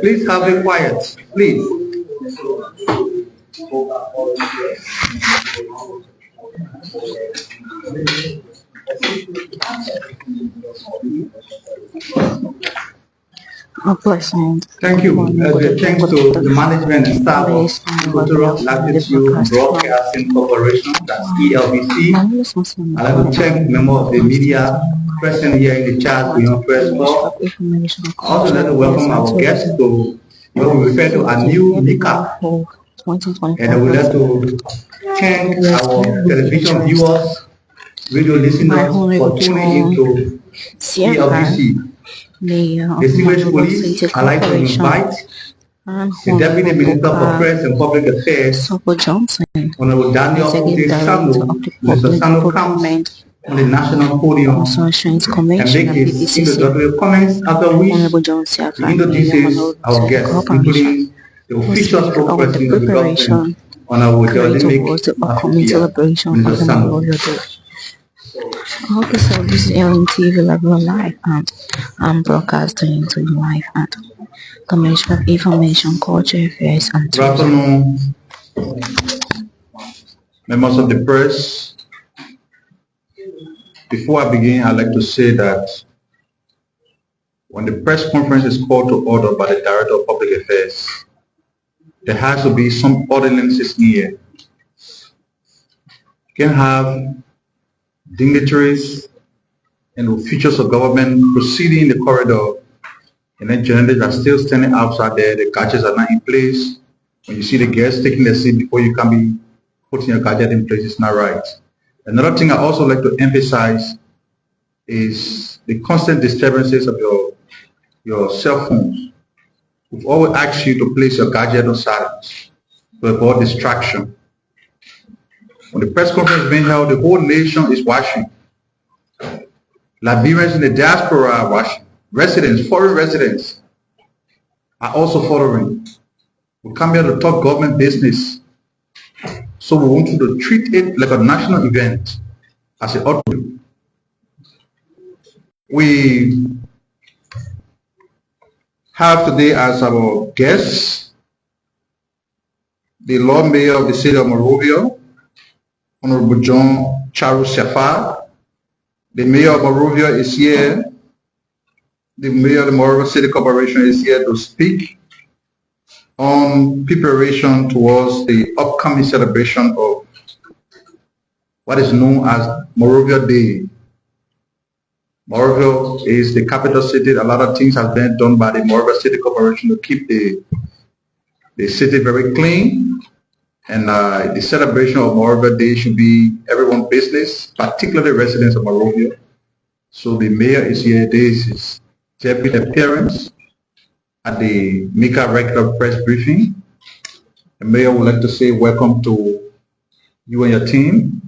Please have it quiet, please. Thank you. Thanks to the management and staff of Cultural Latitude Broadcasting Corporation, that's ELBC. I'd like to thank members of the media present here in the chat for your press call. I also like to welcome our guests to what we refer to as new NICA. And I would like to thank our television viewers, radio listeners for tuning into ELBC. The Distinguished Police, I'd like to invite the Deputy Minister for Press and Public Affairs, Honorable Daniel Mr. Samuel comes on the national podium and make his introductory comments, after which he introduces our guests, including the official spokesperson of the government, Honorable Mr. Samuel. Okay, so this is Ellen TV Liberia Live, and I'm broadcasting to you live at the Ministry of Information, Culture, Affairs, and Good afternoon, members of the press. Before I begin, I'd like to say that when the press conference is called to order by the Director of Public Affairs, there has to be some ordinances here. You can have dignitaries and officials of government proceeding in the corridor, and then journalists are still standing outside there. The gadgets are not in place. When you see the guests taking their seat before you can be putting your gadget in place, it's not right. Another thing I also like to emphasize is the constant disturbances of your cell phones. We've always asked you to place your gadget on silence to avoid distraction. When the press conference is being held, the whole nation is watching. Liberians in the diaspora are watching. Residents, foreign residents, are also following. We come here to talk government business. So we want you to treat it like a national event, as it ought to be. We have today as our guests the Lord Mayor of the city of Monrovia, Honorable John Charles Shafar. The Mayor of Monrovia is here. The Mayor of the Monrovia City Corporation is here to speak on preparation towards the upcoming celebration of what is known as Monrovia Day. Monrovia is the capital city. A lot of things have been done by the Monrovia City Corporation to keep the city very clean. And the celebration of Monrovia Day should be everyone's business, particularly residents of Monrovia. So the mayor is here. This is deputy appearance at the MICA regular press briefing. The mayor would like to say welcome to you and your team.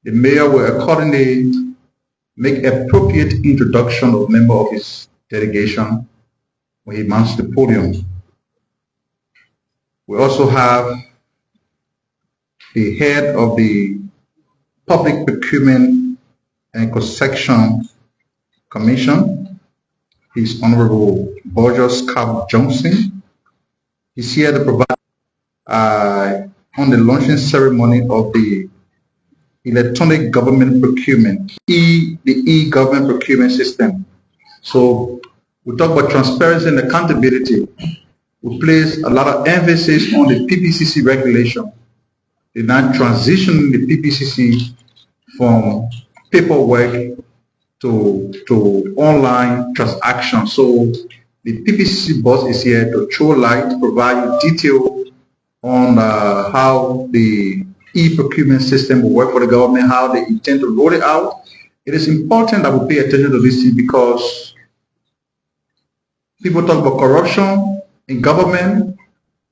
The mayor will accordingly make appropriate introduction of member of his delegation when he mounts the podium. We also have the head of the Public Procurement and Concession Commission. He's Honorable Borges Cobb Johnson. He's here to provide on the launching ceremony of the electronic government procurement, the e-government procurement system. So we talk about transparency and accountability. We place a lot of emphasis on the PPCC regulation. They're now transitioning the PPCC from paperwork to online transaction. So the PPCC boss is here to throw light, to provide you detail on how the e-procurement system will work for the government, how they intend to roll it out. It is important that we pay attention to this thing because people talk about corruption in government,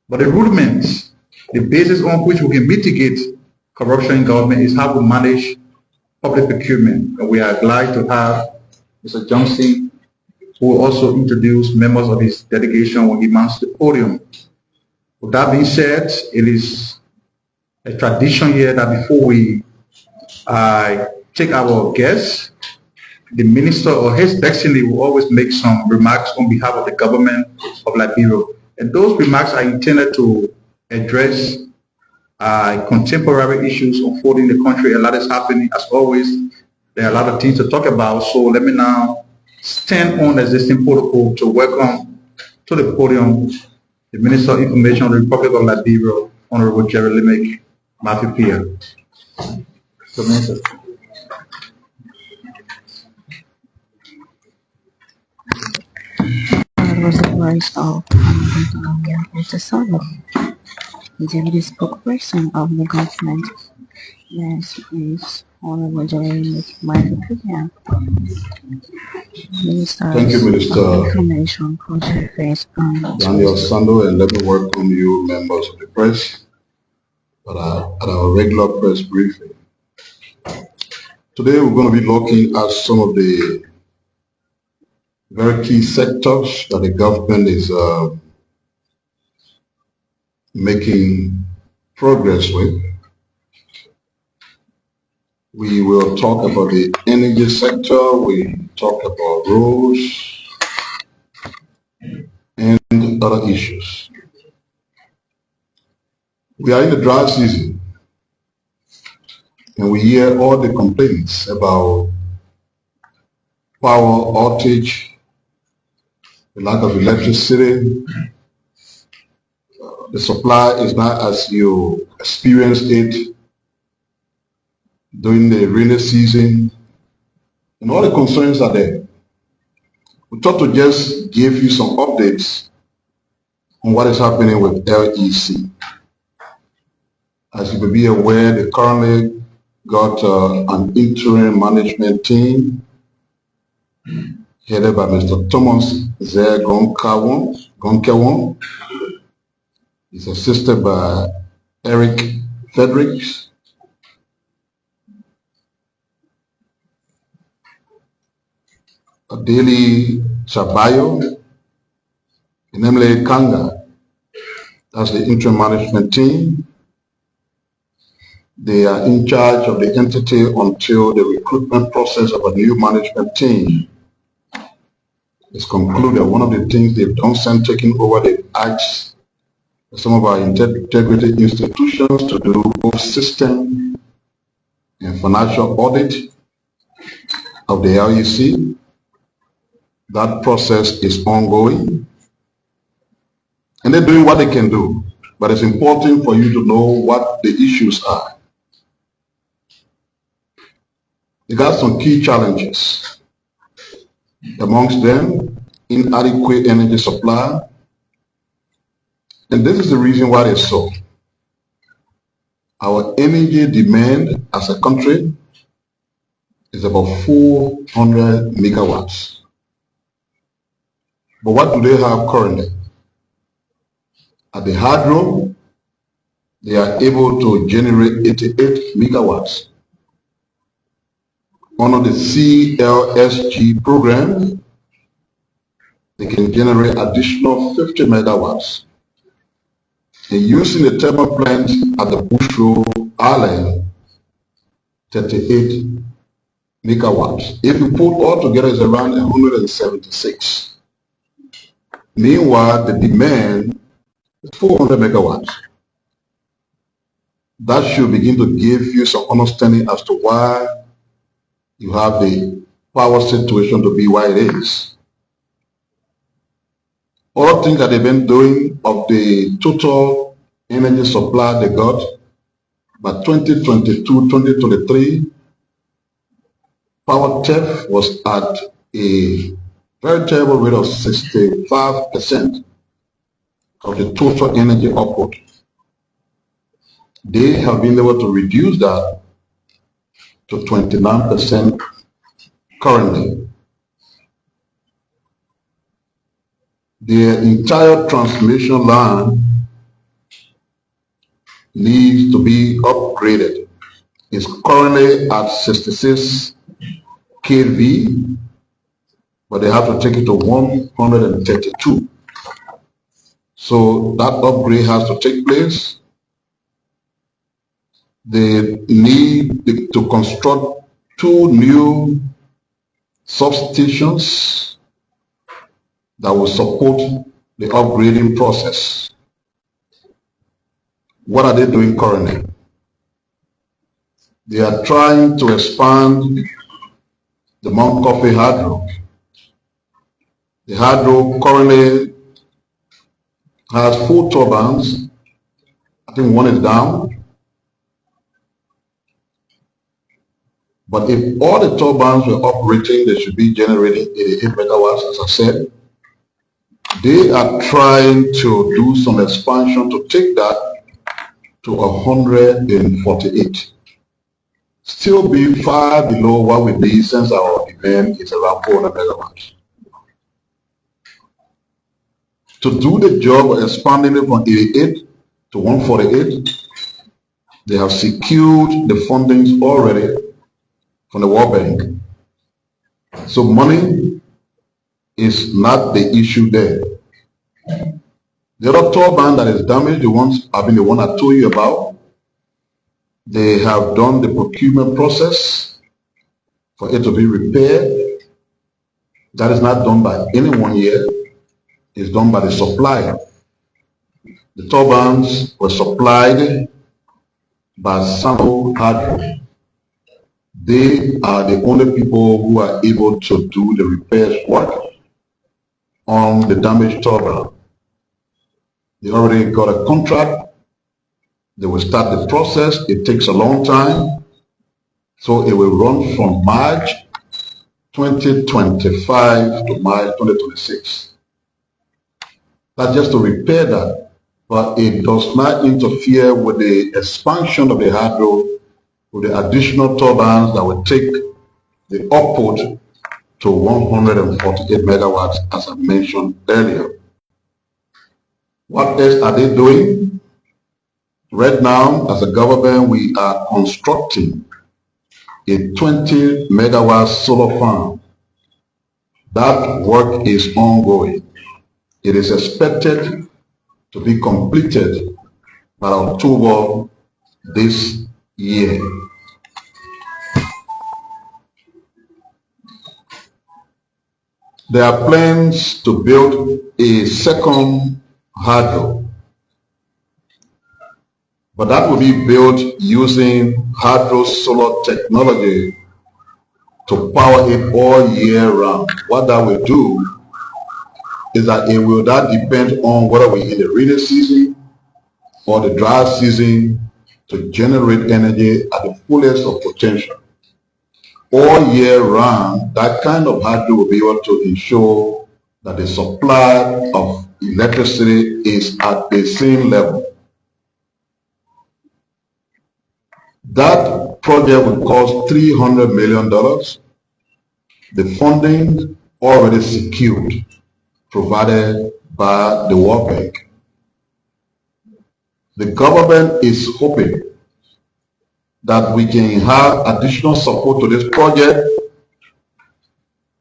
but the rudiments, the basis on which we can mitigate corruption in government is how we manage public procurement. And we are glad to have Mr. Johnson, who will also introduce members of his delegation when he mounts the podium. With that being said, it is a tradition here that before we take our guests, the minister or his destiny will always make some remarks on behalf of the government of Liberia. And those remarks are intended to address contemporary issues unfolding in the country. A lot is happening, as always. There are a lot of things to talk about. So let me now stand on the existing protocol to welcome to the podium the Minister of Information of the Republic of Liberia, Honorable Jerry Limick Matthew Pierre. So, Minister. That was the voice of the son of the deputy spokesperson of the government. Yes, is Honorable Jerry Matthew Pierre. Thank you, Minister Information Project Face Daniel Sando, and let me welcome you, members of the press, at our regular press briefing. Today we're going to be looking at some of the very key sectors that the government is making progress with. We will talk about the energy sector, we talk about roads, and other issues. We are in the dry season, and we hear all the complaints about power outage, the lack of electricity. The supply is not as you experienced it during the rainy season, and all the concerns are there. We thought to just give you some updates on what is happening with LEC. As you may be aware, they currently got an interim management team headed by Mr. Thomas Zer Gonkewon. He's assisted by Eric Fredericks, Adeli Chabayo, and Emily Kanga. That's the interim management team. They are in charge of the entity until the recruitment process of a new management team is concluded. One of the things they've done since taking over, they've asked some of our integrity institutions to do both system and financial audit of the LEC. That process is ongoing, and they're doing what they can do, but it's important for you to know what the issues are. They got some key challenges. Amongst them, inadequate energy supply, and this is the reason why it's so. Our energy demand as a country is about 400 megawatts. But what do they have currently? At the hydro, they are able to generate 88 megawatts. Under the CLSG program, they can generate additional 50 megawatts. And using the thermal plant at the Bushro Island, 38 megawatts. If you put all together, it's around 176. Meanwhile, the demand is 400 megawatts. That should begin to give you some understanding as to why you have the power situation to be why it is. Other things that they've been doing of the total energy supply they got by 2022-2023, power theft was at a very terrible rate of 65% of the total energy output. They have been able to reduce that to 29% currently. The entire transmission line needs to be upgraded. It's currently at 66 kV, but they have to take it to 132. So that upgrade has to take place. They need to construct 2 new substations that will support the upgrading process. What are they doing currently? They are trying to expand the Mount Coffee hydro. The hydro currently has 4 turbines. I think one is down. But if all the turbines were operating, they should be generating 88 megawatts, as I said. They are trying to do some expansion to take that to 148. Still be far below what we need since our demand is around 400 megawatts. To do the job of expanding it from 88 to 148, they have secured the fundings already from the World Bank. So money is not the issue there. The other turbine that is damaged, the ones I told you about, they have done the procurement process for it to be repaired. That is not done by anyone here. It's done by the supplier. The turbines were supplied by Sample Hardware. They are the only people who are able to do the repairs work on the damaged turbine. They already got a contract. They will start the process. It takes a long time. So it will run from March 2025 to March 2026. That's just to repair that. But it does not interfere with the expansion of the hydro, with the additional turbines that will take the output to 148 megawatts, as I mentioned earlier. What else are they doing? Right now, as a government, we are constructing a 20 megawatt solar farm. That work is ongoing. It is expected to be completed by October this year. There are plans to build a second hydro, but that will be built using hydro solar technology to power it all year round. What that will do is that it will not depend on whether we're in the rainy season or the dry season to generate energy at the fullest of potential. All year round, that kind of hydro will be able to ensure that the supply of electricity is at the same level. That project will cost $300 million. The funding already secured, provided by the World Bank. The government is hoping that we can have additional support to this project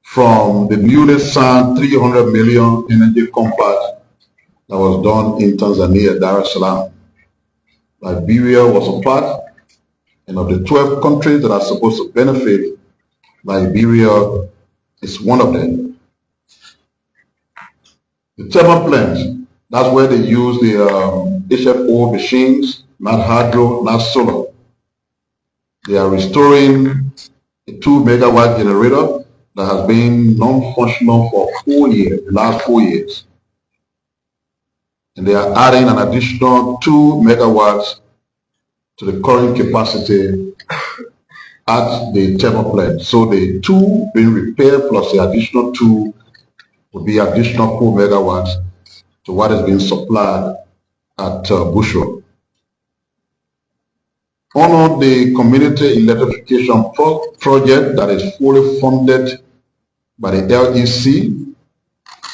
from the newly signed $300 million energy compact that was done in Tanzania, Dar es Salaam. Liberia was a part, and of the 12 countries that are supposed to benefit, Liberia is one of them. The thermal plants, that's where they use the HFO machines, not hydro, not solar. They are restoring a 2 megawatt generator that has been non-functional for 4 years, the last 4 years. And they are adding an additional 2 megawatts to the current capacity at the thermal plant. So the 2 being repaired plus the additional 2 will be additional 4 megawatts to what is being supplied at Bushra. On the community electrification project that is fully funded by the LEC,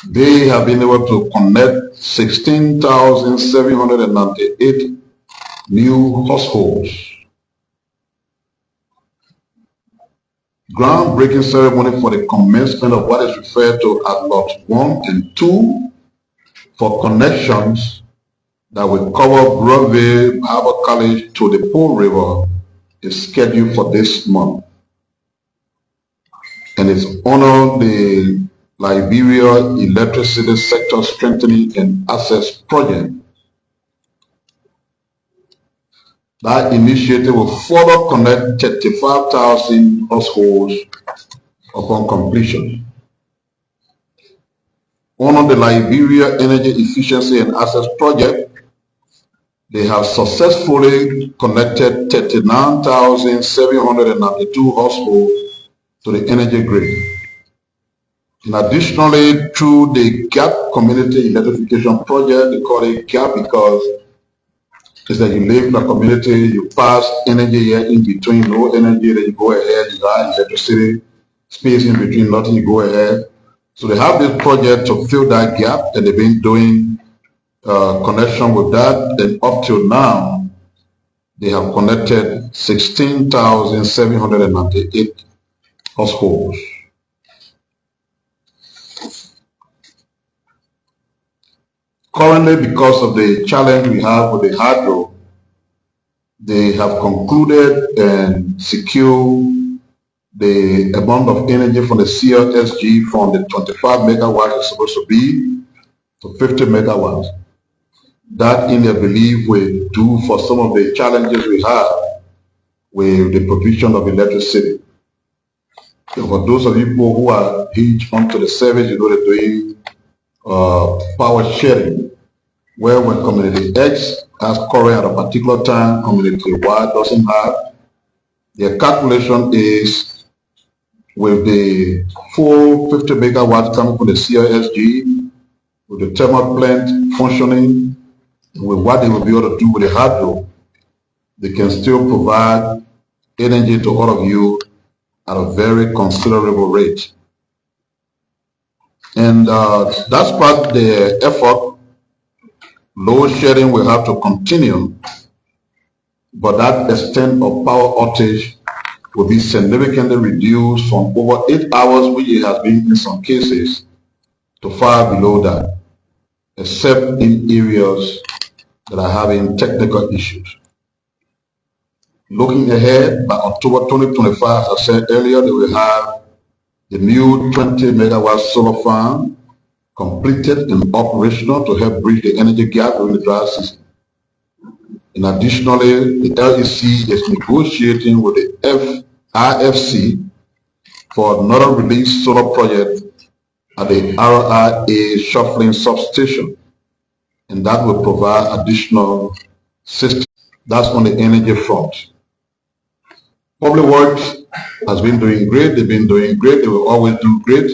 they have been able to connect 16,798 new households. Groundbreaking ceremony for the commencement of what is referred to as Lot 1 and 2 for connections that will cover Broadway, Harvard College to the Pearl River is scheduled for this month. and it's honored the Liberia Electricity Sector Strengthening and Access Project. That initiative will further connect 35,000 households upon completion. Under the Liberia Energy Efficiency and Access Project, they have successfully connected 39,792 households to the energy grid. And additionally, through the GAP Community Electrification Project, they call it GAP because it's that you live in a community, you pass energy here in between, no energy, then you go ahead, you got electricity, space in between, nothing, you go ahead. So they have this project to fill that gap, and they've been doing connection with that, and up till now, they have connected 16,798 households. Currently, because of the challenge we have with the hydro, they have concluded and secured the amount of energy from the CLSG from the 25 megawatts is supposed to be to 50 megawatts. That, in their belief, will do for some of the challenges we have with the provision of electricity. So for those of you who are hitched onto the service, you know they're doing power sharing, where when community X has current at a particular time, community Y doesn't have, their calculation is with the full 50 megawatts coming from the CLSG, with the thermal plant functioning, with what they will be able to do with the hydro, they can still provide energy to all of you at a very considerable rate. And that's part of the effort. Load shedding will have to continue, but that extent of power outage will be significantly reduced from over 8 hours, which it has been in some cases, to far below that, except in areas that are having technical issues. Looking ahead, by October 2025, as I said earlier, they will have the new 20 megawatt solar farm completed and operational to help bridge the energy gap during the dry season. And additionally, the LEC is negotiating with the IFC for another release solar project at the RIA shuffling substation, and that will provide additional system. That's on the energy front. Public Works has been doing great. They've been doing great. They will always do great.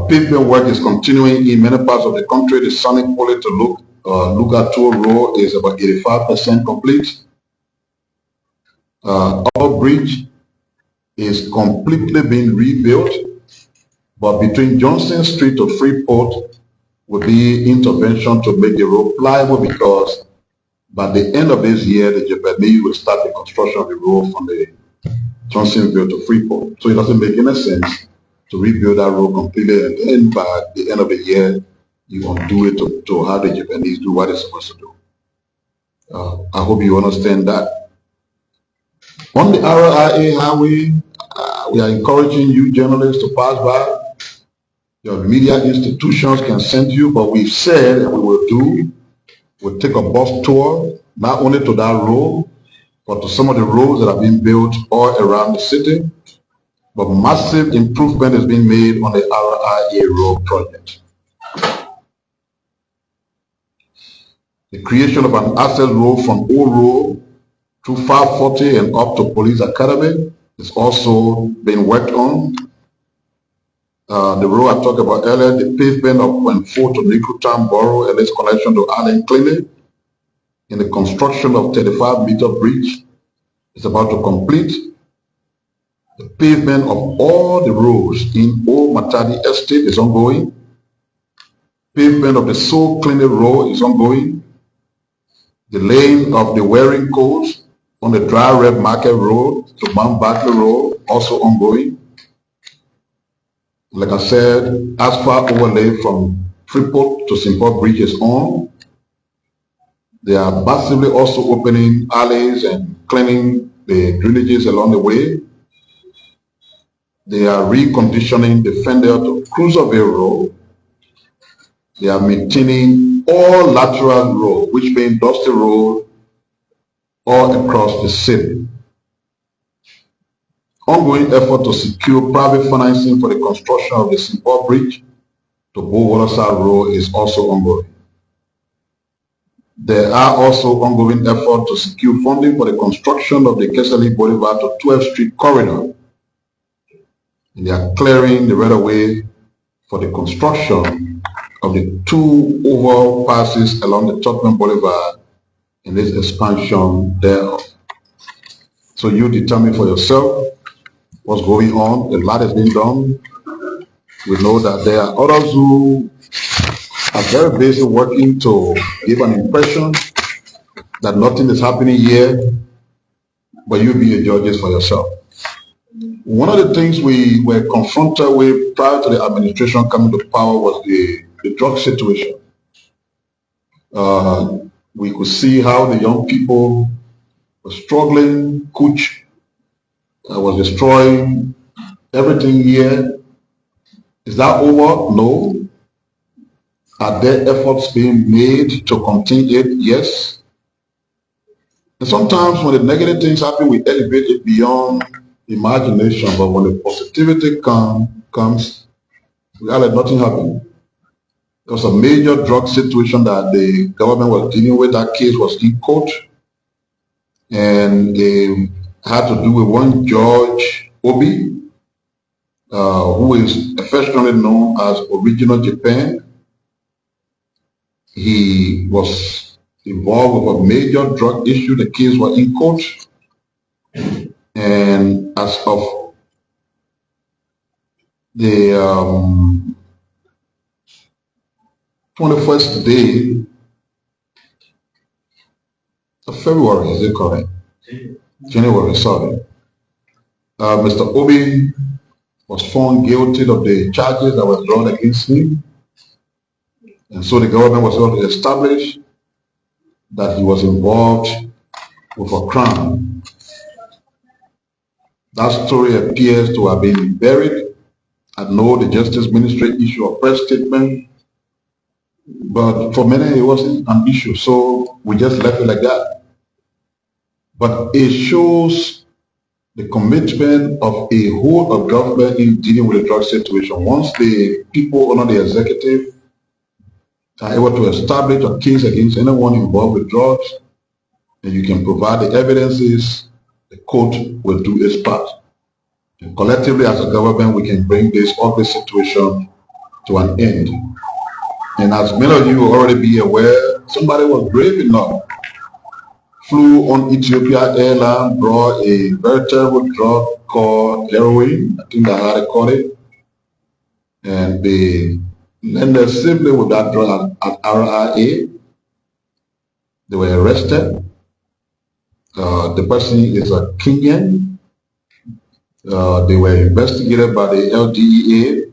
Pavement work is continuing in many parts of the country. The Sonic Poly to Lugato Road is about 85% complete. Our bridge is completely being rebuilt, but between Johnson Street to Freeport will be intervention to make the road pliable, because by the end of this year, the Japanese will start the construction of the road from the Johnsonville to Freeport. So it doesn't make any sense to rebuild that road completely, and then by the end of the year, you undo it to have the Japanese do what they're supposed to do. I hope you understand that. On the RIA highway, we are encouraging you journalists to pass by. Your media institutions can send you, but we've said that we will do. We'll take a bus tour, not only to that road, but to some of the roads that have been built all around the city. But massive improvement is being made on the RIA road project. The creation of an access road from Old Road through 540 and up to Police Academy is also being worked on. The road I talked about earlier, the pavement of 0.4 to Nickeltown Borough and its connection to Allen Clinic, in the construction of 35-meter bridge is about to complete. The pavement of all the roads in Old Matadi Estate is ongoing. Pavement of the Soul Clinic Road is ongoing. The laying of the wearing codes on the Dry Red Market Road to Mount Bartley Road also ongoing. Like I said, asphalt overlay from Freeport to St. Paul Bridge is on. They are massively also opening alleys and cleaning the drainages along the way. They are reconditioning the fender to cruiserville road. They are maintaining all lateral road, which means dusty road, all across the city. Ongoing effort to secure private financing for the construction of the Simple Bridge to Waterside Road is also ongoing. There are also ongoing efforts to secure funding for the construction of the Kesali Boulevard to 12th Street corridor. And they are clearing the right-of-way for the construction of the 2 overpasses along the Tottenham Boulevard in this expansion thereof. So you determine for yourself what's going on. A lot has been done. We know that there are others who are very busy working to give an impression that nothing is happening here, but you be a judge for yourself. One of the things we were confronted with prior to the administration coming to power was the drug situation. We could see how the young people were struggling. Kuch was destroying everything here. Is that over? No. Are there efforts being made to contain it? Yes. And sometimes when the negative things happen, we elevate it beyond imagination, but when the positivity comes, we are like nothing happened. There was a major drug situation that the government was dealing with. That case was in court, and they had to do with one Judge Obi, who is affectionately known as Original Japan. He was involved with a major drug issue. The case was in court, and as of the 21st day of February, is it correct? January, sorry. Mr. Obi was found guilty of the charges that were drawn against him. And so the government was able to establish that he was involved with a crime. That story appears to have been buried. I know the Justice Ministry issued a press statement, but for many it wasn't an issue, so we just left it like that. But it shows the commitment of a whole of government in dealing with the drug situation. Once the people under the executive are able to establish a case against anyone involved with drugs, and you can provide the evidences, the court will do its part. And collectively as a government, we can bring this ugly situation to an end. And as many of you will already be aware, somebody was brave enough, flew on Ethiopia Airlines, brought a very terrible drug called heroin, I think that's how they call it, and they landed simply with that drug at RIA. They were arrested. The person is a Kenyan. They were investigated by the LDEA.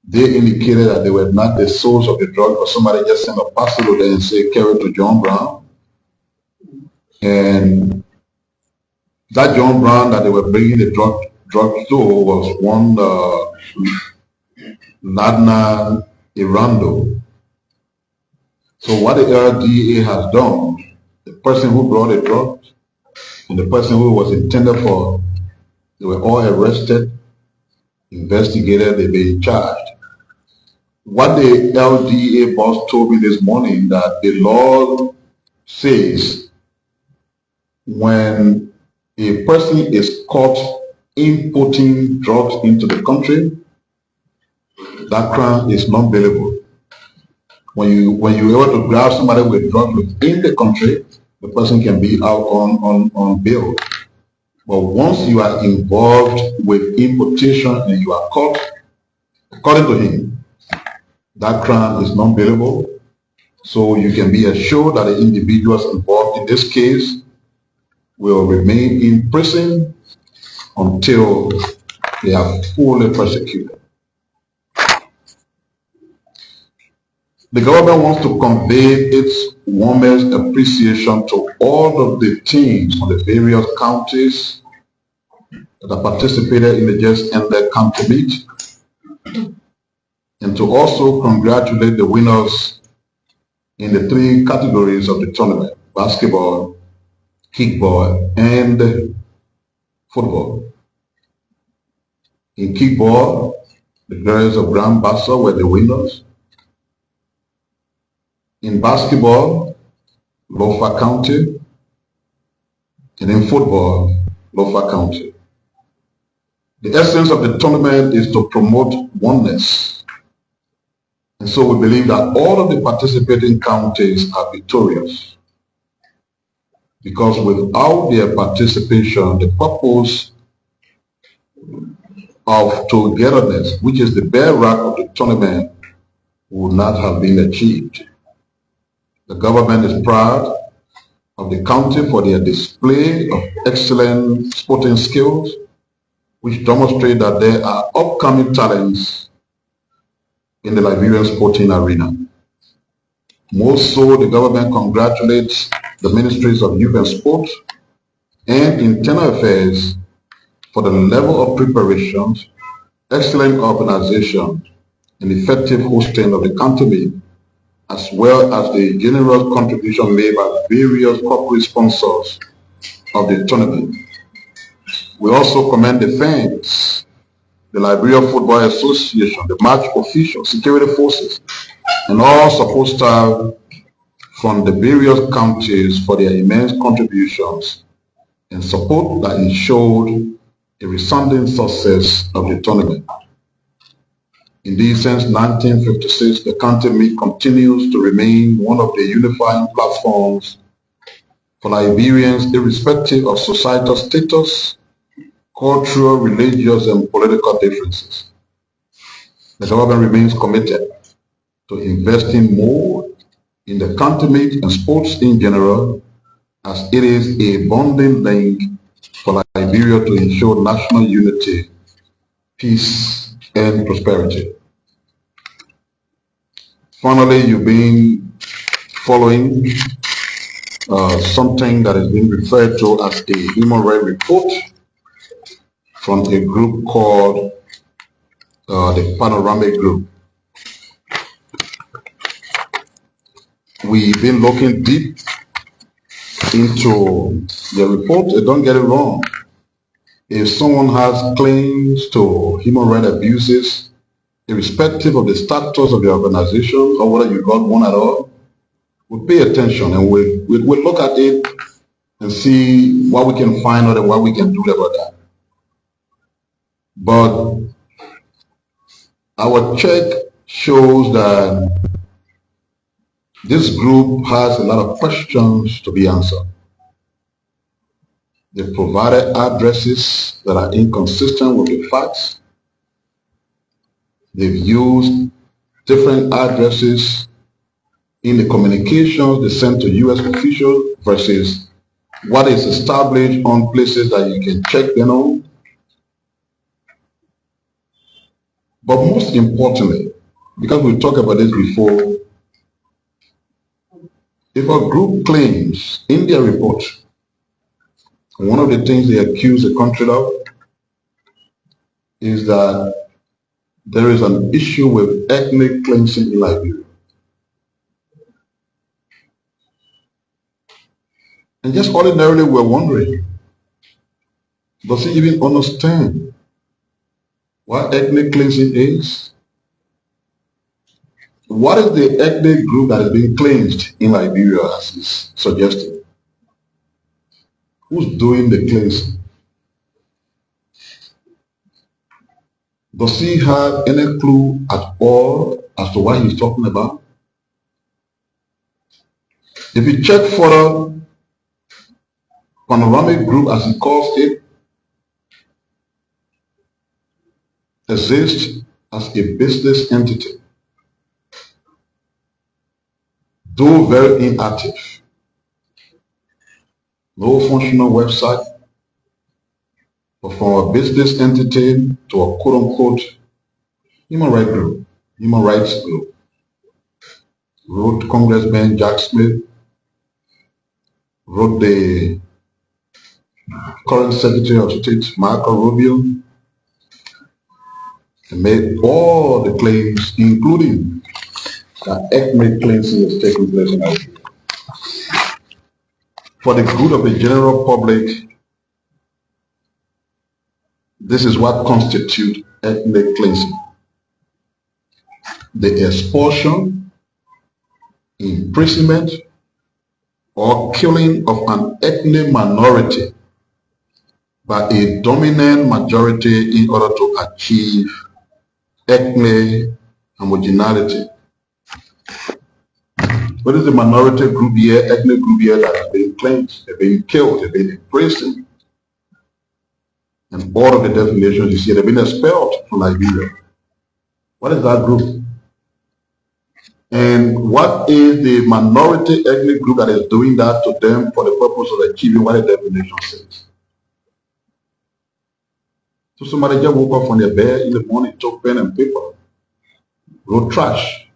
They indicated that they were not the source of the drug, but somebody just sent a parcel to them and said, carry it to John Brown. And that John Brown that they were bringing the drug to was one Ladna Irando. So what the LDA has done, the person who brought the drugs and the person who was intended for, they were all arrested, investigated, they've been charged. What the LDA boss told me this morning, that the law says when a person is caught importing drugs into the country, that crime is non-bailable. When you're able to grab somebody with drugs within the country, the person can be out on bail. But once you are involved with importation and you are caught, according to him, that crime is non-bailable. So you can be assured that the individuals involved in this case will remain in prison until they are fully prosecuted. The government wants to convey its warmest appreciation to all of the teams from the various counties that have participated in the just ended county meet, and to also congratulate the winners in the 3 categories of the tournament: basketball, kickball, and football. In kickball, the girls of Grand Bassa were the winners. In basketball, Lofa County, and in football, Lofa County. The essence of the tournament is to promote oneness. And so we believe that all of the participating counties are victorious, because without their participation, the purpose of togetherness, which is the bedrock of the tournament, would not have been achieved. The government is proud of the county for their display of excellent sporting skills, which demonstrate that there are upcoming talents in the Liberian sporting arena. More so, the government congratulates the Ministries of Youth and Sport and Internal Affairs for the level of preparations, excellent organization, and effective hosting of the county meet, as well as the generous contribution made by various corporate sponsors of the tournament. We also commend the fans, the Liberia Football Association, the match officials, security forces, and all support staff from the various counties for their immense contributions and support that ensured a resounding success of the tournament. Indeed, since 1956, the county meet continues to remain one of the unifying platforms for Liberians, irrespective of societal status, cultural, religious, and political differences. The government remains committed to investing more in the county meet and sports in general, as it is a bonding link for Liberia to ensure national unity, peace, and prosperity. Finally, you've been following something that has been referred to as a human rights report from a group called the Panoramic Group. We've been looking deep into the report. Don't get it wrong. If someone has claims to human rights abuses, irrespective of the status of the organization or whether you got one at all, we'll pay attention and we'll look at it and see what we can find out and what we can do about that. But our check shows that this group has a lot of questions to be answered. They provided addresses that are inconsistent with the facts. They've used different addresses in the communications they sent to U.S. officials versus what is established on places that you can check them on. But most importantly, because we talked about this before, if a group claims in their report, one of the things they accuse the country of is that there is an issue with ethnic cleansing in Liberia. And just ordinarily we're wondering, does he even understand what ethnic cleansing is? What is the ethnic group that is being cleansed in Liberia, as is suggested? Who's doing the cleansing? Does he have any clue at all as to what he's talking about? If you check further, Panoramic Group, as he calls it, exists as a business entity, though very inactive. No functional website, but from a business entity to a quote-unquote human rights group, wrote Congressman Jack Smith, wrote the current Secretary of State, Marco Rubio, made all the claims, including that ethnic cleansing is taking place in Nigeria. For the good of the general public, this is what constitutes ethnic cleansing: the expulsion, imprisonment, or killing of an ethnic minority by a dominant majority in order to achieve ethnic homogeneity. What is the minority group here, ethnic group here that is being cleansed, they're being killed, they're being imprisoned? And all of the definitions you see, they've been expelled from Liberia. What is that group? And what is the minority ethnic group that is doing that to them for the purpose of achieving what the definition says? So somebody just woke up from their bed in the morning, took pen and paper, wrote trash,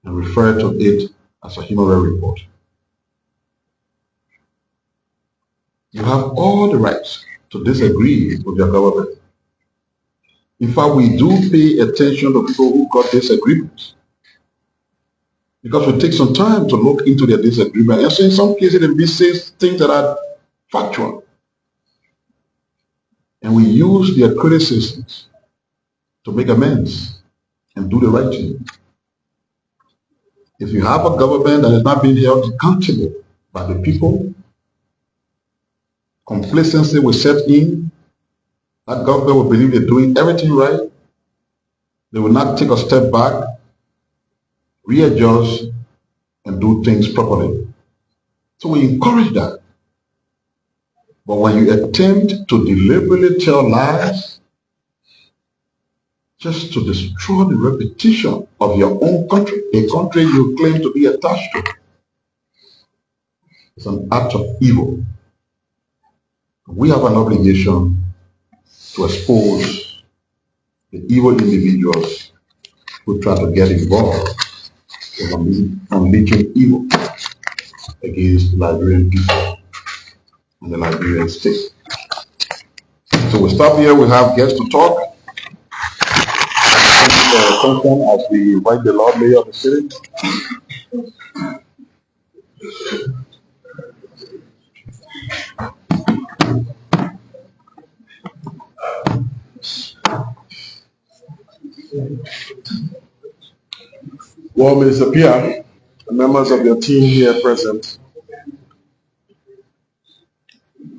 and referred to it as a human rights report. You have all the rights to disagree with your government. In fact, we do pay attention to people who got disagreements, because we take some time to look into their disagreement. And so in some cases, they say things that are factual. And we use their criticisms to make amends and do the right thing. If you have a government that is not being held accountable by the people, complacency will set in. That government will believe they're doing everything right. They will not take a step back, readjust, and do things properly. So we encourage that. But when you attempt to deliberately tell lies, just to destroy the reputation of your own country, a country you claim to be attached to, it's an act of evil. We have an obligation to expose the evil individuals who try to get involved in unleashing evil against Liberian people and the Liberian state. So we stop here. We have guests to talk. As we invite the Lord Mayor of the city. Well, Mr. Pierre, the members of your team here present,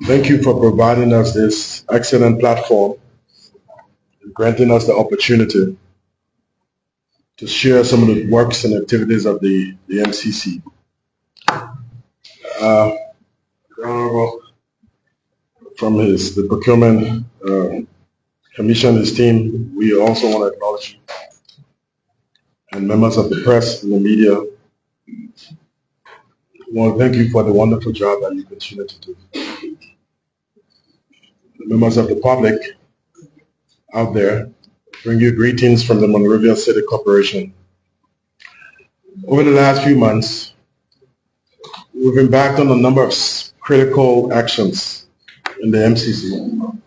thank you for providing us this excellent platform and granting us the opportunity to share some of the works and activities of the MCC. From the procurement commission, his team, we also want to acknowledge you. And members of the press and the media, I want to thank you for the wonderful job that you continue to do. The members of the public out there, bring you greetings from the Monrovia City Corporation. Over the last few months, we've embarked on a number of critical actions in the MCC,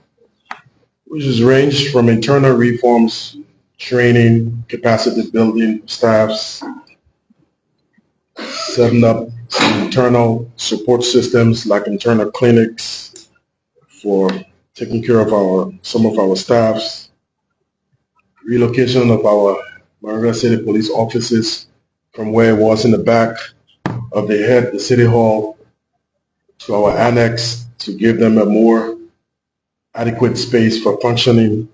which has ranged from internal reforms, training, capacity building staffs, setting up some internal support systems like internal clinics for taking care of some of our staffs, relocation of our Monrovia City Police offices from where it was in the back of the City Hall, to our annex to give them a more adequate space for functioning,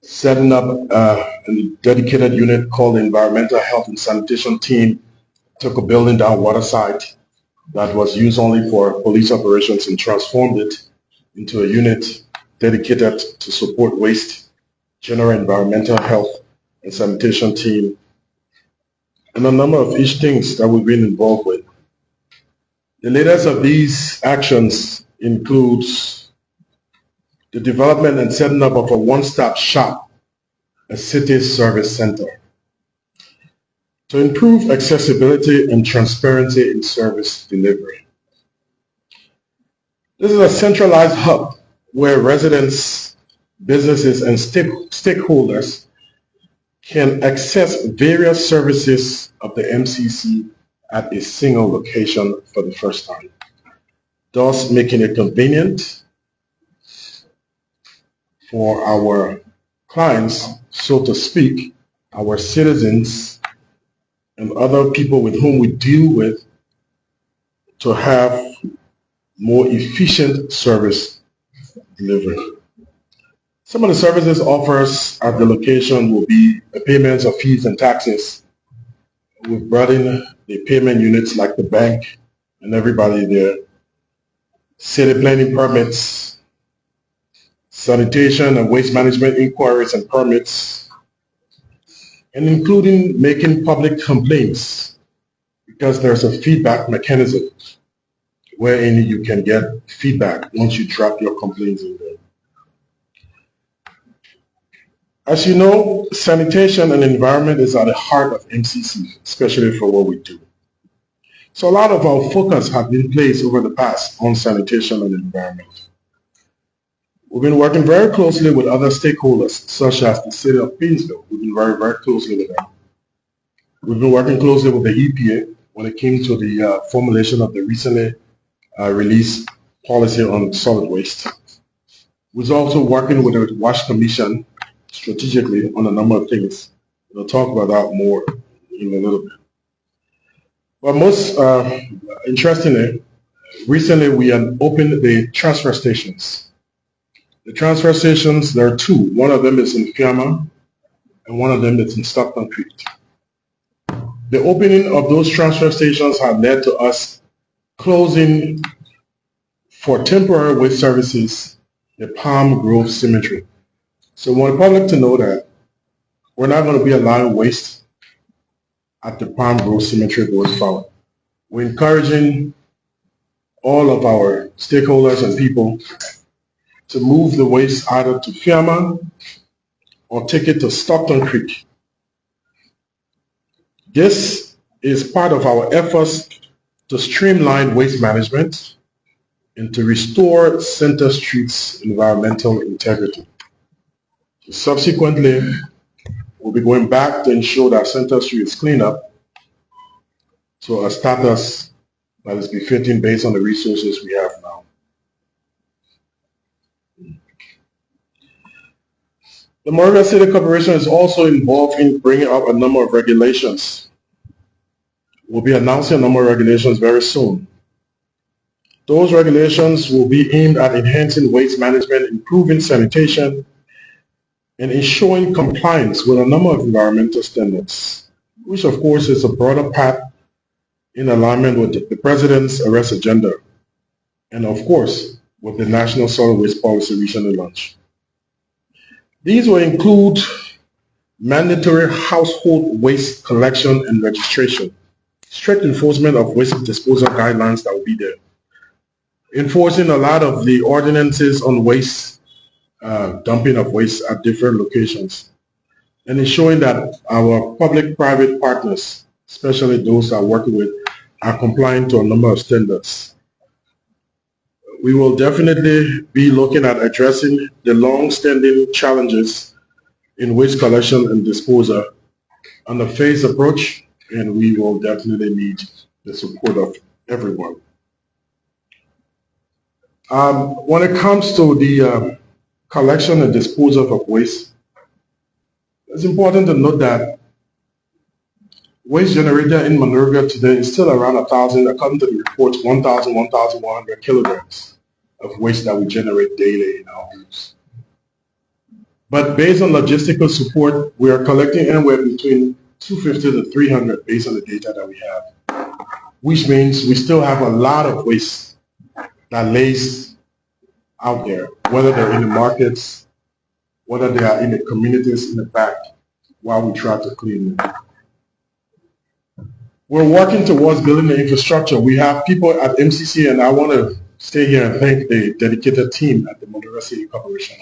setting up a dedicated unit called the Environmental Health and Sanitation Team, took a building down Waterside that was used only for police operations and transformed it into a unit dedicated to support waste, general environmental health and sanitation team, and a number of each things that we've been involved with. The latest of these actions includes the development and setting up of a one-stop shop, a city service center, to improve accessibility and transparency in service delivery. This is a centralized hub where residents, businesses, and stakeholders can access various services of the MCC at a single location for the first time, thus making it convenient for our clients, so to speak, our citizens, and other people with whom we deal with to have more efficient service delivery. Some of the services offered at the location will be the payments of fees and taxes. We've brought in the payment units like the bank and everybody there, city planning permits, sanitation and waste management inquiries and permits, and including making public complaints, because there's a feedback mechanism wherein you can get feedback once you drop your complaints in there. As you know, sanitation and environment is at the heart of MCC, especially for what we do. So a lot of our focus has been placed over the past on sanitation and environment. We've been working very closely with other stakeholders, such as the city of Painesville. We've been very, very closely with them. We've been working closely with the EPA when it came to the formulation of the recently released policy on solid waste. We're also working with the WASH Commission strategically on a number of things. We'll talk about that more in a little bit. But most interestingly, recently we have opened the transfer stations. The transfer stations, there are two. One of them is in Fiamma and one of them is in Stockton Creek. The opening of those transfer stations have led to us closing for temporary waste services the Palm Grove Cemetery. So we want the public to know that we're not going to be allowing waste at the Palm Grove Cemetery going forward. We're encouraging all of our stakeholders and people to move the waste either to Fiamma or take it to Stockton Creek. This is part of our efforts to streamline waste management and to restore Center Street's environmental integrity. Subsequently, we'll be going back to ensure that Center Street is cleaned up to a status that is befitting based on the resources we have now. The Monrovia City Corporation is also involved in bringing up a number of regulations. We'll be announcing a number of regulations very soon. Those regulations will be aimed at enhancing waste management, improving sanitation, and ensuring compliance with a number of environmental standards, which of course is a broader path in alignment with the President's arrest agenda, and of course with the National Solid Waste Policy recently launched. These will include mandatory household waste collection and registration, strict enforcement of waste disposal guidelines that will be there, enforcing a lot of the ordinances on waste, dumping of waste at different locations, and ensuring that our public-private partners, especially those that are working with, are complying to a number of standards. We will definitely be looking at addressing the long-standing challenges in waste collection and disposal on a phased approach, and we will definitely need the support of everyone. When it comes to the collection and disposal of waste, it's important to note that waste generated in Monrovia today is still around 1,000, according to the reports, 1,000, 1,100 kilograms of waste that we generate daily in our homes. But based on logistical support, we are collecting anywhere between 250 to 300 based on the data that we have, which means we still have a lot of waste that lays out there, whether they're in the markets, whether they are in the communities in the back, while we try to clean them. We're working towards building the infrastructure. We have people at MCC, and I want to stay here and thank the dedicated team at the Monrovia City Corporation,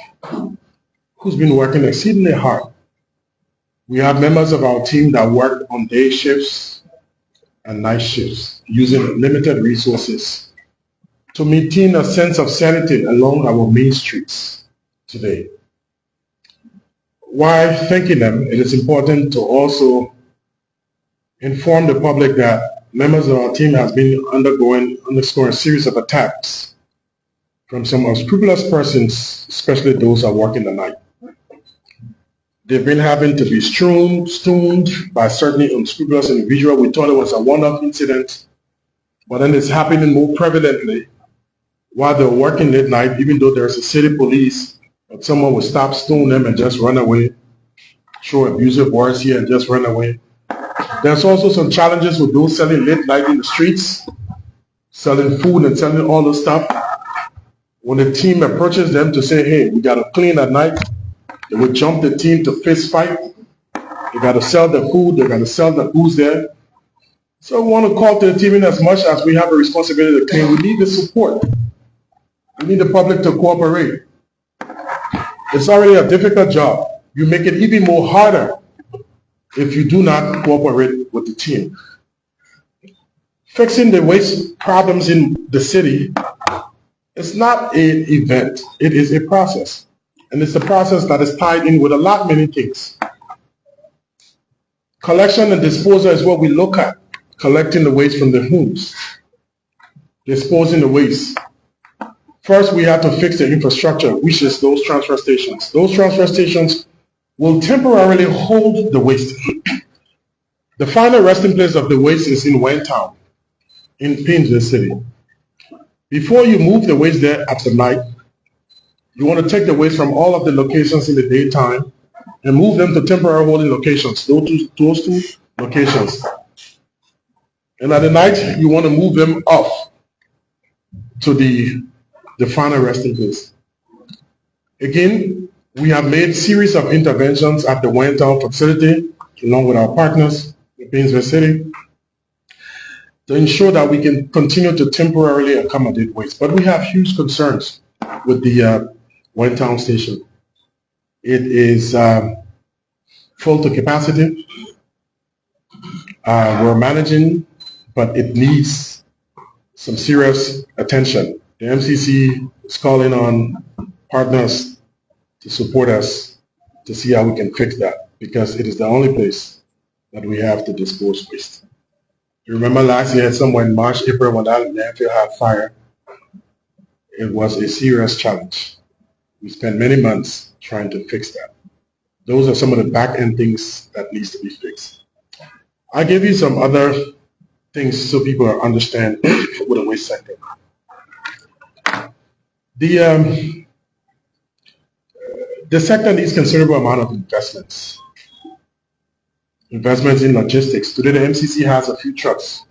who's been working exceedingly hard. We have members of our team that work on day shifts and night shifts, using limited resources to maintain a sense of sanity along our main streets today. While thanking them, it is important to also inform the public that members of our team have been undergoing a series of attacks from some unscrupulous persons, especially those who are working the night. They've been having to be stoned by certain unscrupulous individuals. We thought it was a one-off incident, but then it's happening more prevalently while they're working late night, even though there's a city police, but someone will stop, stone them, and just run away, show abusive words here and just run away. There's also some challenges with those selling late night in the streets, selling food and selling all the stuff. When the team approaches them to say, hey, we got to clean at night, they will jump the team to fist fight. They got to sell the food, they got to sell the booze there. So we want to call to the team, in as much as we have a responsibility to clean, we need the support. We need the public to cooperate. It's already a difficult job. You make it even more harder if you do not cooperate with the team. Fixing the waste problems in the city is not an event, it is a process. And it's a process that is tied in with many things. Collection and disposal is what we look at. Collecting the waste from the homes, disposing the waste. First, we have to fix the infrastructure, which is those transfer stations. Those transfer stations will temporarily hold the waste. The final resting place of the waste is in Town, in Painesville City. Before you move the waste there at the night, you want to take the waste from all of the locations in the daytime and move them to temporary holding locations, those two locations. And at the night, you want to move them off to the final resting place. Again, we have made a series of interventions at the Town facility, along with our partners in Painesville City, to ensure that we can continue to temporarily accommodate waste. But we have huge concerns with the Town station. It is full to capacity. We're managing, but it needs some serious attention. The MCC is calling on partners to support us to see how we can fix that, because it is the only place that we have to dispose waste. You remember last year, somewhere in March, April, when that landfill had fire, it was a serious challenge. We spent many months trying to fix that. Those are some of the back-end things that needs to be fixed. I'll give you some other things so people understand with the waste sector. The sector needs considerable amount of investments. Investments in logistics. Today the MCC has a few trucks.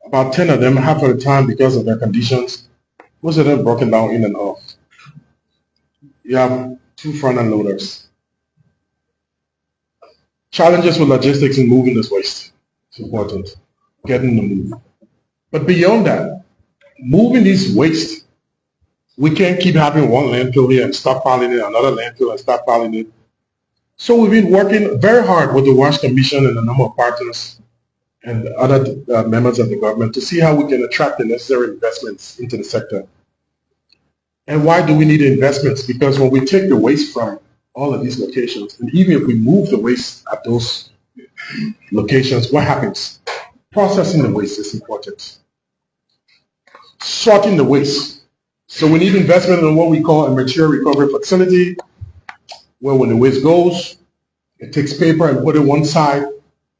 About 10 of them, half of the time because of their conditions, most of them broken down in and off. You have 2 front-end loaders. Challenges with logistics in moving this waste. It's important. Getting the move. But beyond that, moving this waste, we can't keep having one landfill here and stockpiling it, another landfill and stockpiling it. So we've been working very hard with the WASH Commission and a number of partners and other members of the government to see how we can attract the necessary investments into the sector. And why do we need investments? Because when we take the waste from all of these locations, and even if we move the waste at those locations, what happens? Processing the waste is important. Sorting the waste. So we need investment in what we call a material recovery facility, where when the waste goes, it takes paper and put it one side,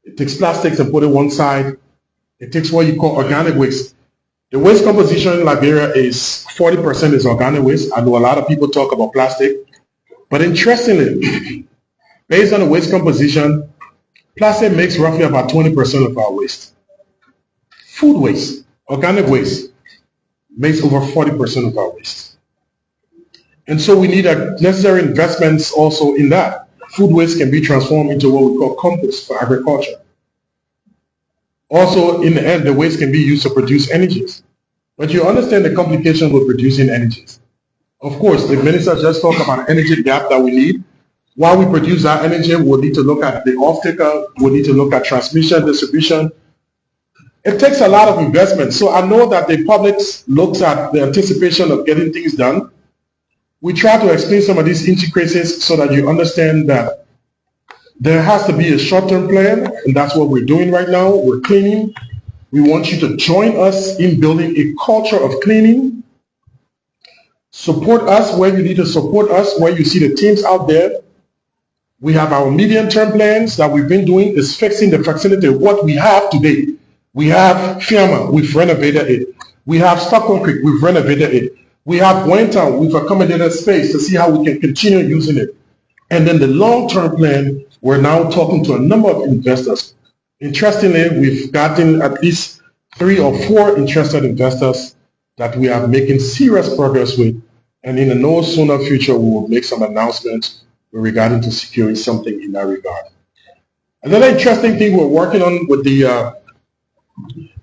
it takes plastics and put it one side, it takes what you call organic waste. The waste composition in Liberia is 40% is organic waste. I know a lot of people talk about plastic, but interestingly, based on the waste composition, plastic makes roughly about 20% of our waste. Food waste, organic waste, makes over 40% of our waste. And so we need necessary investments also in that. Food waste can be transformed into what we call compost for agriculture. Also, in the end, the waste can be used to produce energies. But you understand the complication with producing energies. Of course, the minister just talked about an energy gap that we need. While we produce our energy, we'll need to look at the off-taker, we'll need to look at transmission, distribution, it takes a lot of investment. So I know that the public looks at the anticipation of getting things done. We try to explain some of these intricacies so that you understand that there has to be a short-term plan, and that's what we're doing right now. We're cleaning. We want you to join us in building a culture of cleaning. Support us where you need to support us, where you see the teams out there. We have our medium-term plans that we've been doing is fixing the facility. What we have today, we have Fiamma, we've renovated it. We have Stockholm Creek, we've renovated it. We have Boynton, we've accommodated space to see how we can continue using it. And then the long-term plan, we're now talking to a number of investors. Interestingly, we've gotten at least 3 or 4 interested investors that we are making serious progress with. And in the no sooner future, we will make some announcements regarding to securing something in that regard. Another interesting thing we're working on with the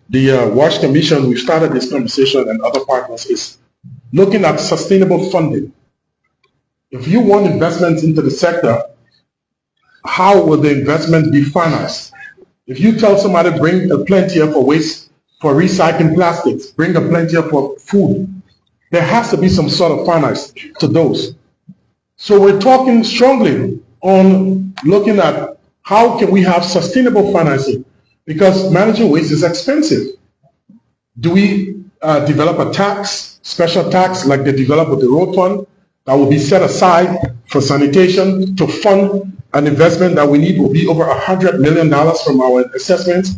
WASH Commission, we've started this conversation and other partners, is looking at sustainable funding. If you want investments into the sector, how will the investment be financed? If you tell somebody bring a plenty for waste, for recycling plastics, bring a plenty for food, there has to be some sort of finance to those. So we're talking strongly on looking at how can we have sustainable financing, because managing waste is expensive. Do we develop a tax, special tax like they developed with the road fund, that will be set aside for sanitation to fund an investment that we need will be over $100 million from our assessments?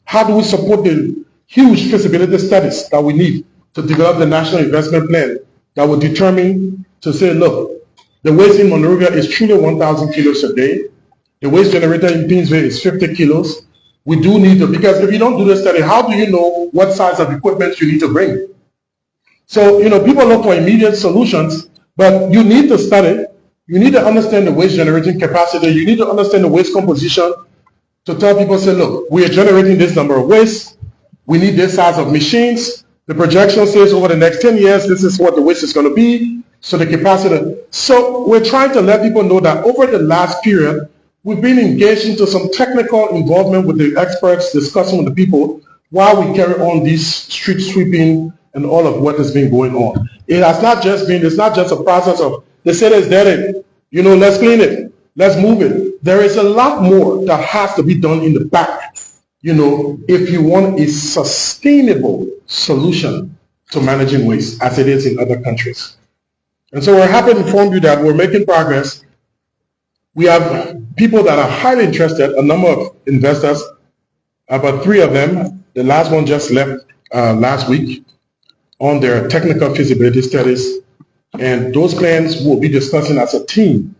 How do we support the huge feasibility studies that we need to develop the national investment plan that will determine to say, look, the waste in Monrovia is truly 1,000 kilos a day. The waste generated in Painesville is 50 kilos. We do need to, because if you don't do the study, how do you know what size of equipment you need to bring? So, people look for immediate solutions, but you need to study. You need to understand the waste generating capacity. You need to understand the waste composition to tell people, say, look, we are generating this number of waste. We need this size of machines. The projection says over the next 10 years, this is what the waste is going to be. So the capacity. So we're trying to let people know that over the last period, we've been engaged into some technical involvement with the experts, discussing with the people while we carry on this street sweeping and all of what has been going on. It's not just a process of, the city is dead, let's clean it, let's move it. There is a lot more that has to be done in the back, if you want a sustainable solution to managing waste as it is in other countries. And so we're happy to inform you that we're making progress. We have people that are highly interested, a number of investors, about 3 of them. The last one just left last week on their technical feasibility studies. And those plans we'll be discussing as a team.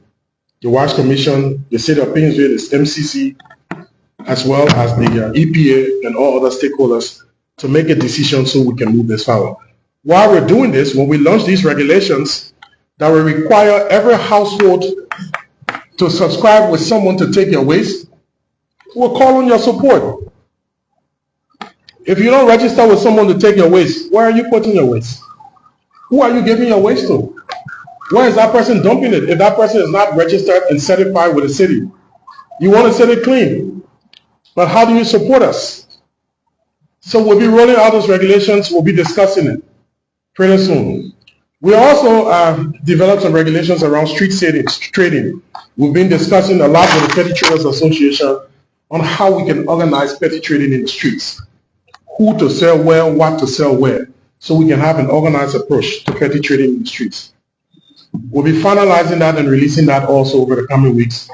The WASH Commission, the City of Painesville, the MCC, as well as the EPA and all other stakeholders to make a decision so we can move this forward. While we're doing this, when we launch these regulations that will require every household to subscribe with someone to take your waste, we'll call on your support. If you don't register with someone to take your waste, where are you putting your waste? Who are you giving your waste to? Where is that person dumping it? If that person is not registered and certified with the city, you want to set it clean. But how do you support us? So we'll be rolling out those regulations. We'll be discussing it pretty soon. We also developed some regulations around street trading. We've been discussing a lot with the Petty Traders Association on how we can organize petty trading in the streets. Who to sell where, what to sell where, so we can have an organized approach to petty trading in the streets. We'll be finalizing that and releasing that also over the coming weeks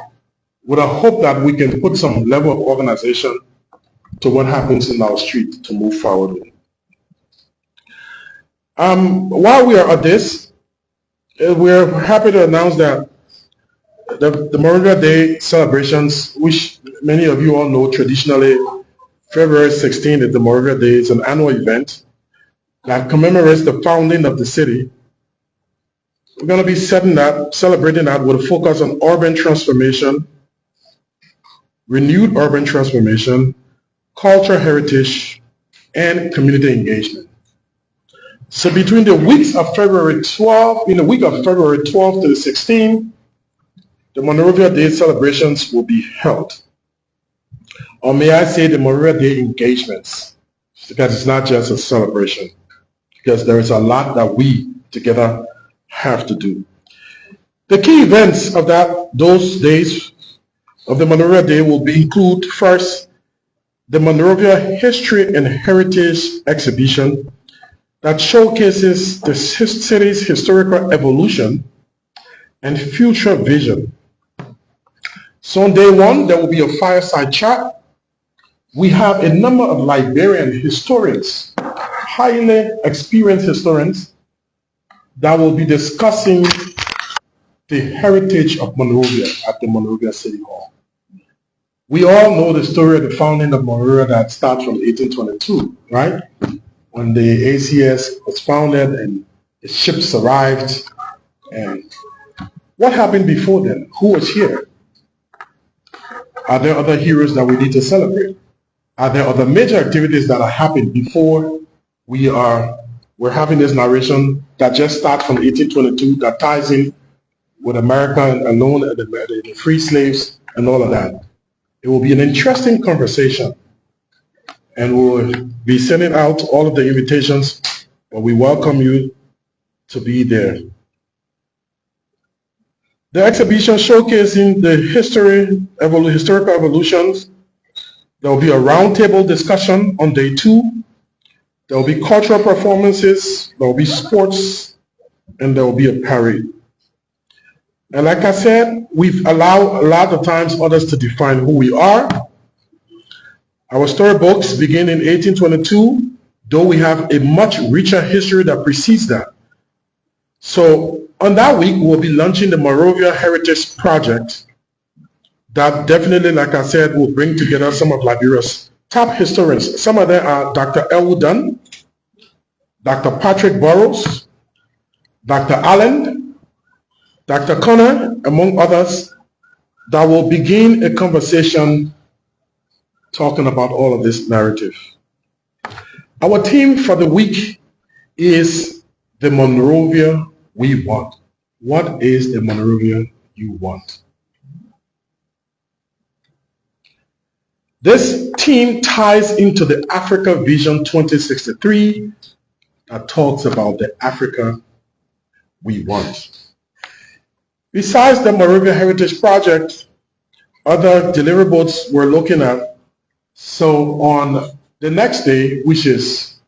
with a hope that we can put some level of organization to what happens in our street to move forward with. While we are at this, we're happy to announce that the Monrovia Day celebrations, which many of you all know traditionally, February 16th is the Monrovia Day. It's an annual event that commemorates the founding of the city. We're going to be celebrating that with a focus on urban transformation, renewed urban transformation, cultural heritage, and community engagement. So between the weeks of February 12th, in the week of February 12th to the 16th, the Monrovia Day celebrations will be held. Or may I say the Monrovia Day engagements. because it's not just a celebration, because there is a lot that we together have to do. The key events of those days of the Monrovia Day will include, first, the Monrovia History and Heritage Exhibition that showcases the city's historical evolution and future vision. So on day one, there will be a fireside chat. We have a number of Liberian historians, highly experienced historians, that will be discussing the heritage of Monrovia at the Monrovia City Hall. We all know the story of the founding of Monrovia that starts from 1822, right? When the ACS was founded and the ships arrived. And what happened before then? Who was here? Are there other heroes that we need to celebrate? Are there other major activities that have happened before we're having this narration that just starts from 1822 that ties in with America alone, the free slaves and all of that? It will be an interesting conversation, and we'll be sending out all of the invitations, but we welcome you to be there. The exhibition showcasing the historical evolutions. There will be a roundtable discussion on day 2. There will be cultural performances, there will be sports, and there will be a parade. And like I said, we've allowed a lot of times others to define who we are. Our storybooks begin in 1822, though we have a much richer history that precedes that. So on that week, we'll be launching the Monrovia Heritage Project that definitely, like I said, will bring together some of Liberia's top historians. Some of them are Dr. Elwood Dunn, Dr. Patrick Burrows, Dr. Allen, Dr. Connor, among others, that will begin a conversation talking about all of this narrative. Our theme for the week is the Monrovia we want. What is the Monrovia you want? This theme ties into the Africa Vision 2063 that talks about the Africa we want. Besides the Monrovia Heritage Project, other deliverables we're looking at. So on the next day, which is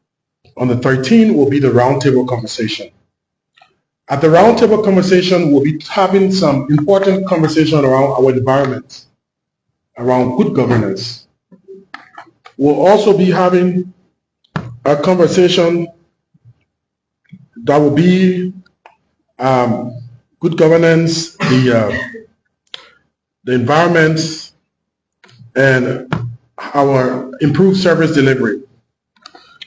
on the 13th, will be the roundtable conversation. At the roundtable conversation, we'll be having some important conversation around our environment, around good governance. We'll also be having a conversation that will be good governance, the environment, and our improved service delivery.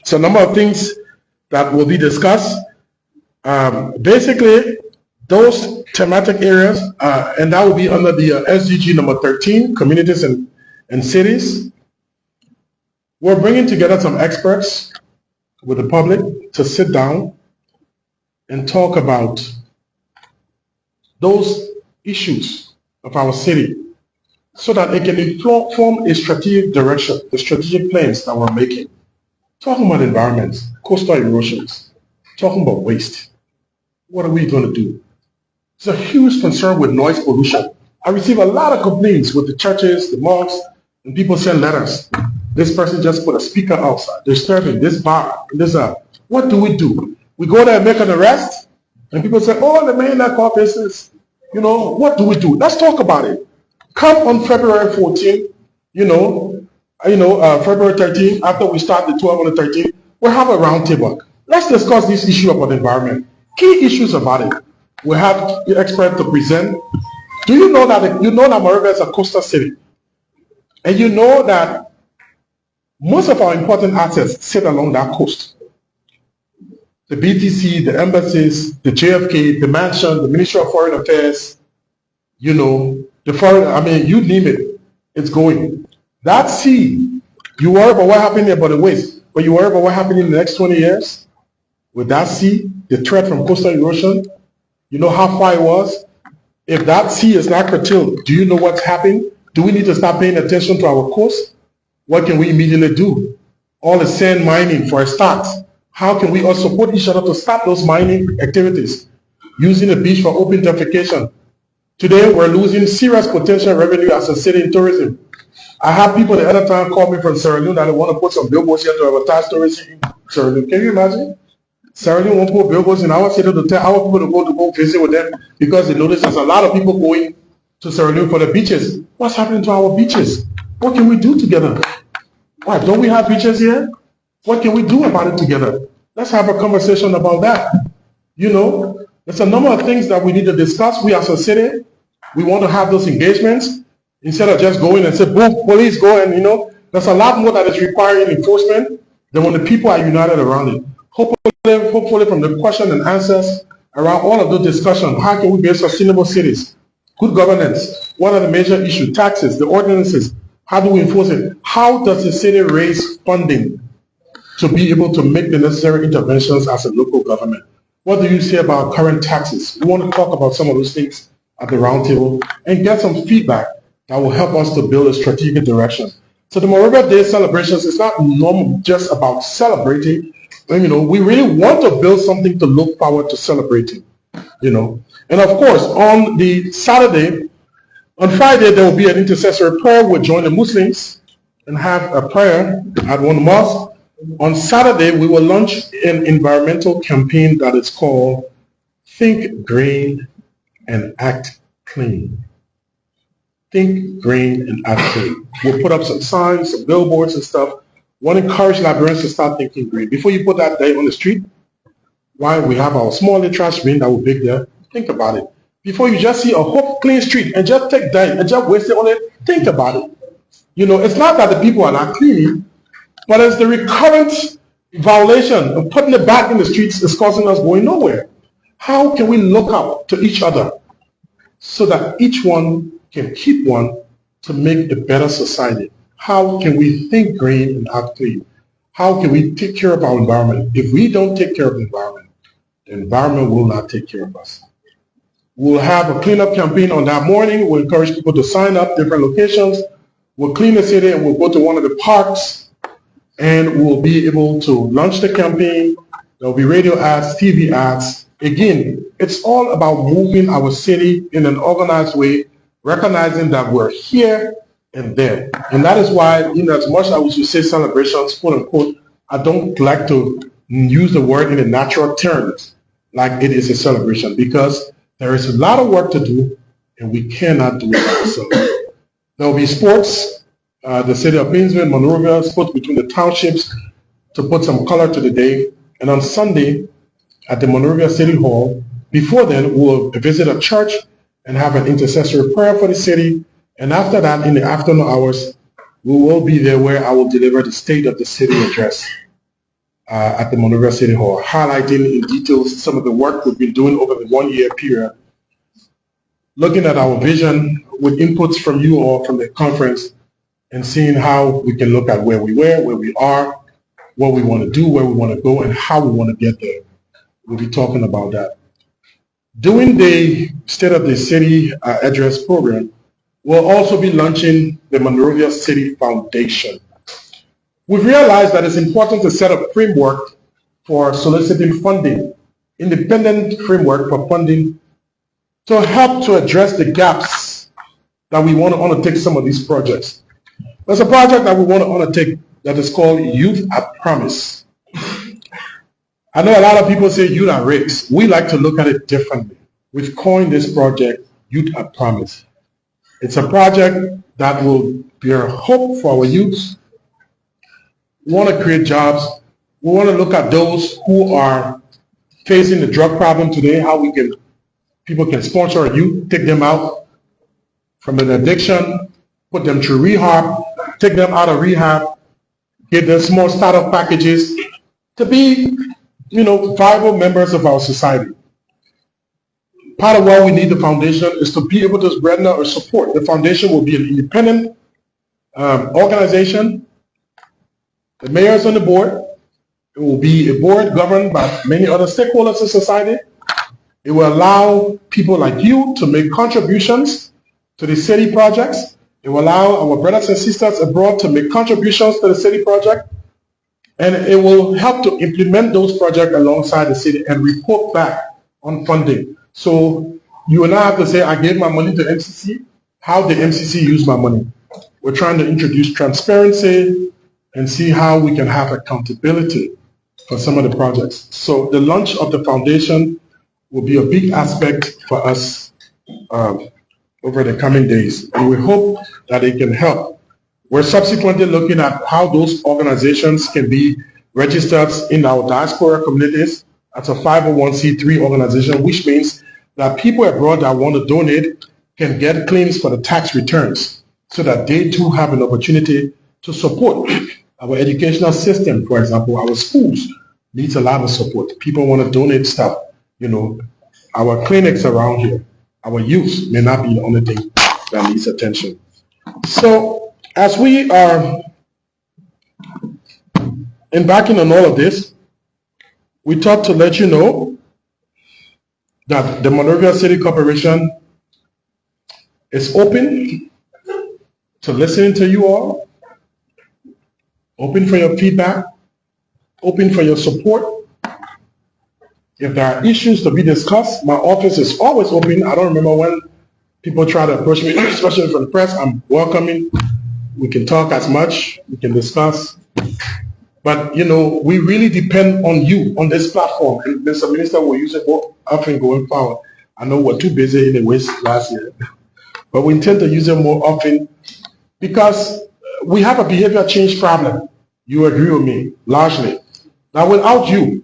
So a number of things that will be discussed. Basically, those thematic areas, and that will be under the SDG number 13, communities and cities. We're bringing together some experts with the public to sit down and talk about those issues of our city so that it can inform a strategic direction, the strategic plans that we're making. Talking about environments, coastal erosions, talking about waste. What are we going to do? It's a huge concern with noise pollution. I receive a lot of complaints with the churches, the mosques, and people send letters. This person just put a speaker outside, disturbing this bar, this what do? We go there and make an arrest, and people say, oh, the man that called business, what do we do? Let's talk about it. Come on February 14th, February 13th, after we start the 12 on the 13th, we'll have a roundtable. Let's discuss this issue about the environment. Key issues about it. We'll have the expert to present. Do you know that Monrovia is a coastal city? And you know that most of our important assets sit along that coast. The BTC, the embassies, the JFK, the mansion, the Ministry of Foreign Affairs, the foreign, you name it, it's going. That sea, you worry about what happened about the waste, but you worry about what happened in the next 20 years with that sea, the threat from coastal erosion. You know how far it was? If that sea is not curtailed, do you know what's happening? Do we need to start paying attention to our coast? What can we immediately do? all the sand mining for a start. How can we all support each other to start those mining activities? Using the beach for open defecation. Today, we're losing serious potential revenue as a city in tourism. I have people the other time call me from Sierra Leone that they want to put some billboards here to advertise tourism in Sierra Leone. Can you imagine? Sierra Leone won't put billboards in our city to tell our people to go visit with them because they notice there's a lot of people going to Sierra Leone for the beaches. What's happening to our beaches? What can we do together? Why, don't we have beaches here? What can we do about it together? Let's have a conversation about that. You know, there's a number of things that we need to discuss. We as a city, we want to have those engagements instead of just going and say, boom, police, go, and you know, there's a lot more that is requiring enforcement than when the people are united around it. Hopefully from the question and answers around all of those discussions, how can we build sustainable cities? Good governance, what are the major issues? Taxes, the ordinances, how do we enforce it? How does the city raise funding to be able to make the necessary interventions as a local government? What do you say about current taxes? We want to talk about some of those things at the roundtable and get some feedback that will help us to build a strategic direction. So the Monrovia Day celebrations is not normal just about celebrating. You know, we really want to build something to look forward to celebrating, you know. And of course, on the Saturday, on Friday, there will be an intercessory prayer. We'll join the Muslims and have a prayer at one mosque. On Saturday, we will launch an environmental campaign that is called Think Green and Act Clean. Think Green and Act Clean. We'll put up some signs, some billboards and stuff. We want to encourage Liberians to start thinking green. Before you put that day on the street, why we have our small trash bin that will be there, think about it. Before you just see a whole clean street and just take that and just waste it on it, think about it. You know, it's not that the people are not cleaning, but it's the recurrent violation of putting it back in the streets is causing us going nowhere. How can we look up to each other so that each one can keep one to make a better society? How can we think green and act clean? How can we take care of our environment? If we don't take care of the environment will not take care of us. We'll have a cleanup campaign on that morning. We'll encourage people to sign up, different locations. We'll clean the city and we'll go to one of the parks and we'll be able to launch the campaign. There'll be radio ads, TV ads. Again, it's all about moving our city in an organized way, recognizing that we're here and there. And that is why, you know, as much as we should say celebrations, quote unquote, I don't like to use the word in the natural terms like it is a celebration, because there is a lot of work to do and we cannot do it ourselves. There will be sports. The city of Painesville, Monrovia, sports between the townships to put some color to the day. And on Sunday at the Monrovia City Hall, before then, we'll visit a church and have an intercessory prayer for the city. And after that, in the afternoon hours, we will be there where I will deliver the State of the City address at the Monrovia City Hall, highlighting in details some of the work we've been doing over the 1 year period, looking at our vision with inputs from you all from the conference, and seeing how we can look at where we were, where we are, what we want to do, where we want to go, and how we want to get there. We'll be talking about that. During the State of the City address program, we'll also be launching the Monrovia City Foundation. We've realized that it's important to set up a framework for soliciting funding, independent framework for funding to help to address the gaps that we want to undertake some of these projects. There's a project that we want to undertake that is called Youth at Promise. I know a lot of people say youth at risk. We like to look at it differently. We've coined this project Youth at Promise. It's a project that will bear hope for our youth. We want to create jobs. We want to look at those who are facing the drug problem today, how people can sponsor a youth, take them out from an addiction, put them through rehab, take them out of rehab, give them small startup packages to be, viable members of our society. Part of why we need the foundation is to be able to render or support. The foundation will be an independent organization. The mayor is on the board. It will be a board governed by many other stakeholders in society. It will allow people like you to make contributions to the city projects. It will allow our brothers and sisters abroad to make contributions to the city project. And it will help to implement those projects alongside the city and report back on funding. So you will not have to say, I gave my money to MCC. How did MCC use my money? We're trying to introduce transparency and see how we can have accountability for some of the projects. So the launch of the foundation will be a big aspect for us over the coming days. And we hope that it can help. We're subsequently looking at how those organizations can be registered in our diaspora communities as a 501c3 organization, which means that people abroad that want to donate can get claims for the tax returns so that they too have an opportunity to support our educational system. For example, our schools needs a lot of support. People want to donate stuff. You know, our clinics around here, our youth may not be the only thing that needs attention. So as we are embarking on all of this, we thought to let you know that the Monrovia City Corporation is open to listening to you all, open for your feedback, open for your support. If there are issues to be discussed, my office is always open. I don't remember when people try to approach me, especially from the press. I'm welcoming. We can talk as much, we can discuss. But, you know, we really depend on you on this platform. And Mr. Minister will use it more often going forward. I know we're too busy anyways last year, but we intend to use it more often because we have a behavior change problem. You agree with me, largely. Now, without you,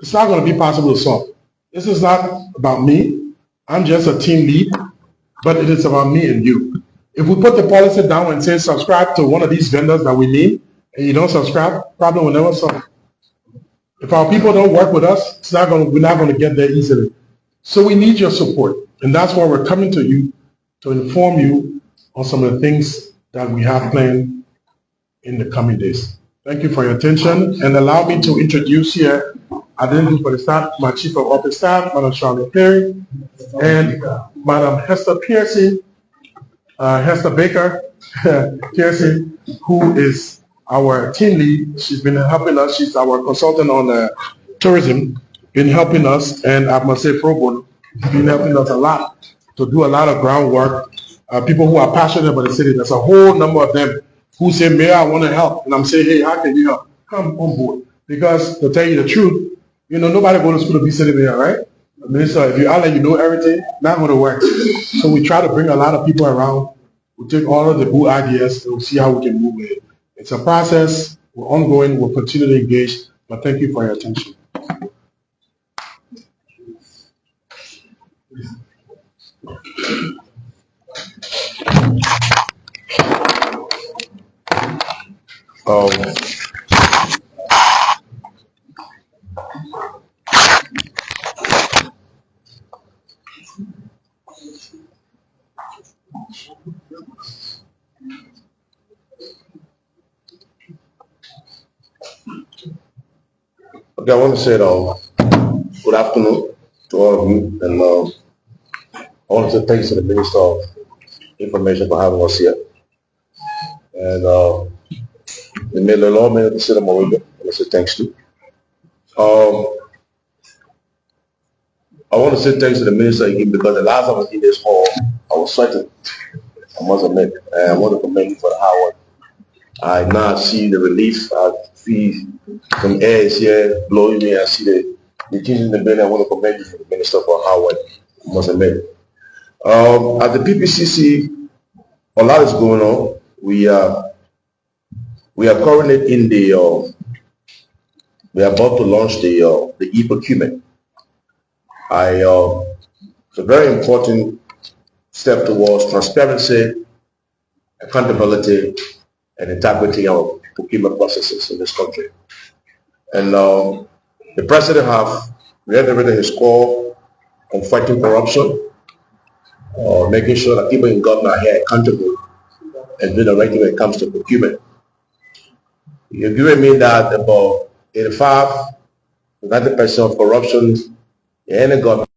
it's not going to be possible to solve. This is not about me. I'm just a team lead, but it is about me and you. If we put the policy down and say subscribe to one of these vendors that we need, and you don't subscribe, problem will never solve. If our people don't work with us, we're not going to get there easily. So we need your support, and that's why we're coming to you to inform you on some of the things that we have planned in the coming days. Thank you for your attention, and allow me to introduce here, I didn't do for the staff, my Chief of Office Staff, Madam Charlotte Perry, and Madam Hester Pearson, Hester Baker Pearson, who is our team lead. She's been helping us. She's our consultant on tourism, been helping us, and I must say pro bono, been helping us a lot to do a lot of groundwork. People who are passionate about the city, there's a whole number of them who say, Mayor, I want to help. And I'm saying, hey, how can you help? Come on board. Because to tell you the truth, you know, nobody goes to school to be city mayor, right? Minister, if you act like you know everything, not going to work. So we try to bring a lot of people around. We take all of the good ideas and we'll see how we can move it. It's a process. We're ongoing. We'll continue to engage. But thank you for your attention. Okay, I want to say good afternoon to all of you, and I want to say thanks to the Minister of Information for having us here. And the Mayor of the City of Monrovia, I want to say thanks to. I want to say thanks to the Minister again because the last time I was in this hall, I was sweating, I must admit. And I want to commend you for the hard work. I now see the relief. I see some air is here blowing me. I see the change in the building. I want to commend you for the Minister for how I must admit. At the PPCC, a lot is going on. We are currently in the we are about to launch the e-procurement. It's a very important step towards transparency, accountability, and integrity of procurement processes in this country. And the president have reiterated his call on fighting corruption, making sure that people in government are here accountable and doing the right thing when it comes to procurement. You agree with me that about 85 to 90% of corruption in any government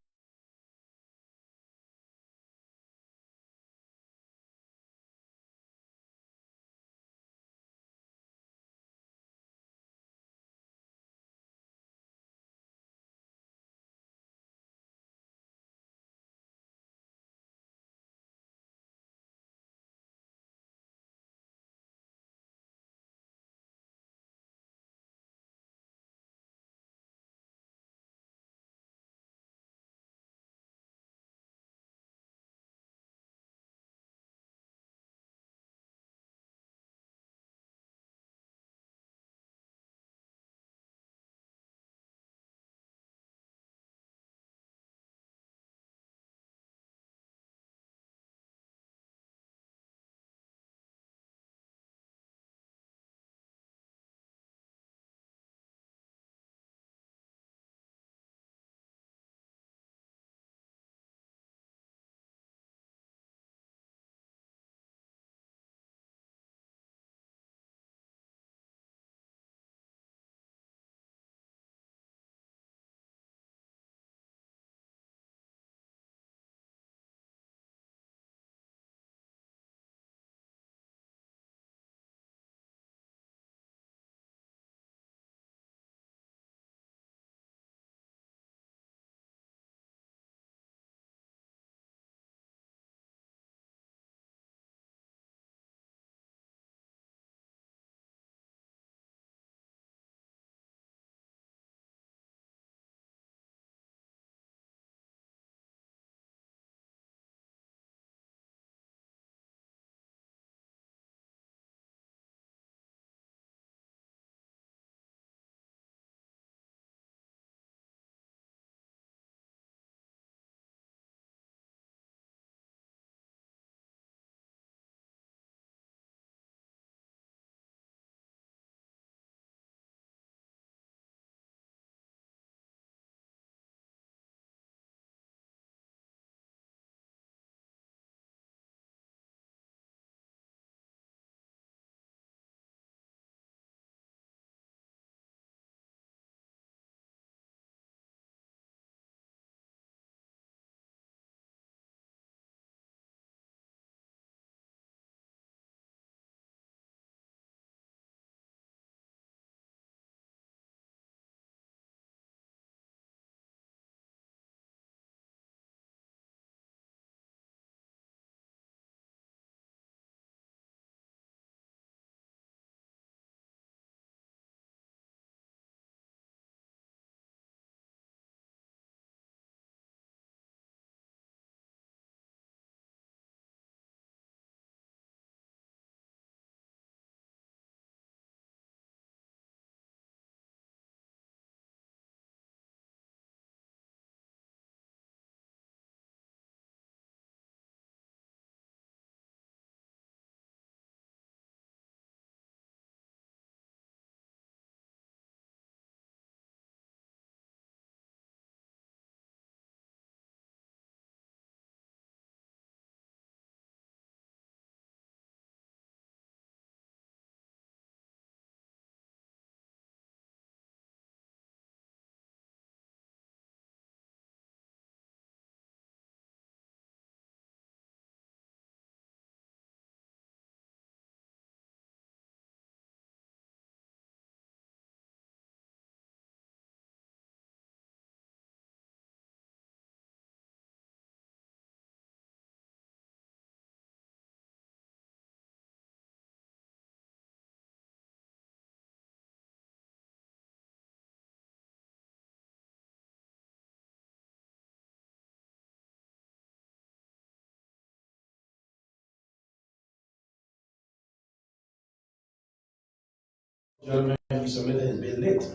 Gentleman, he submitted his bid late.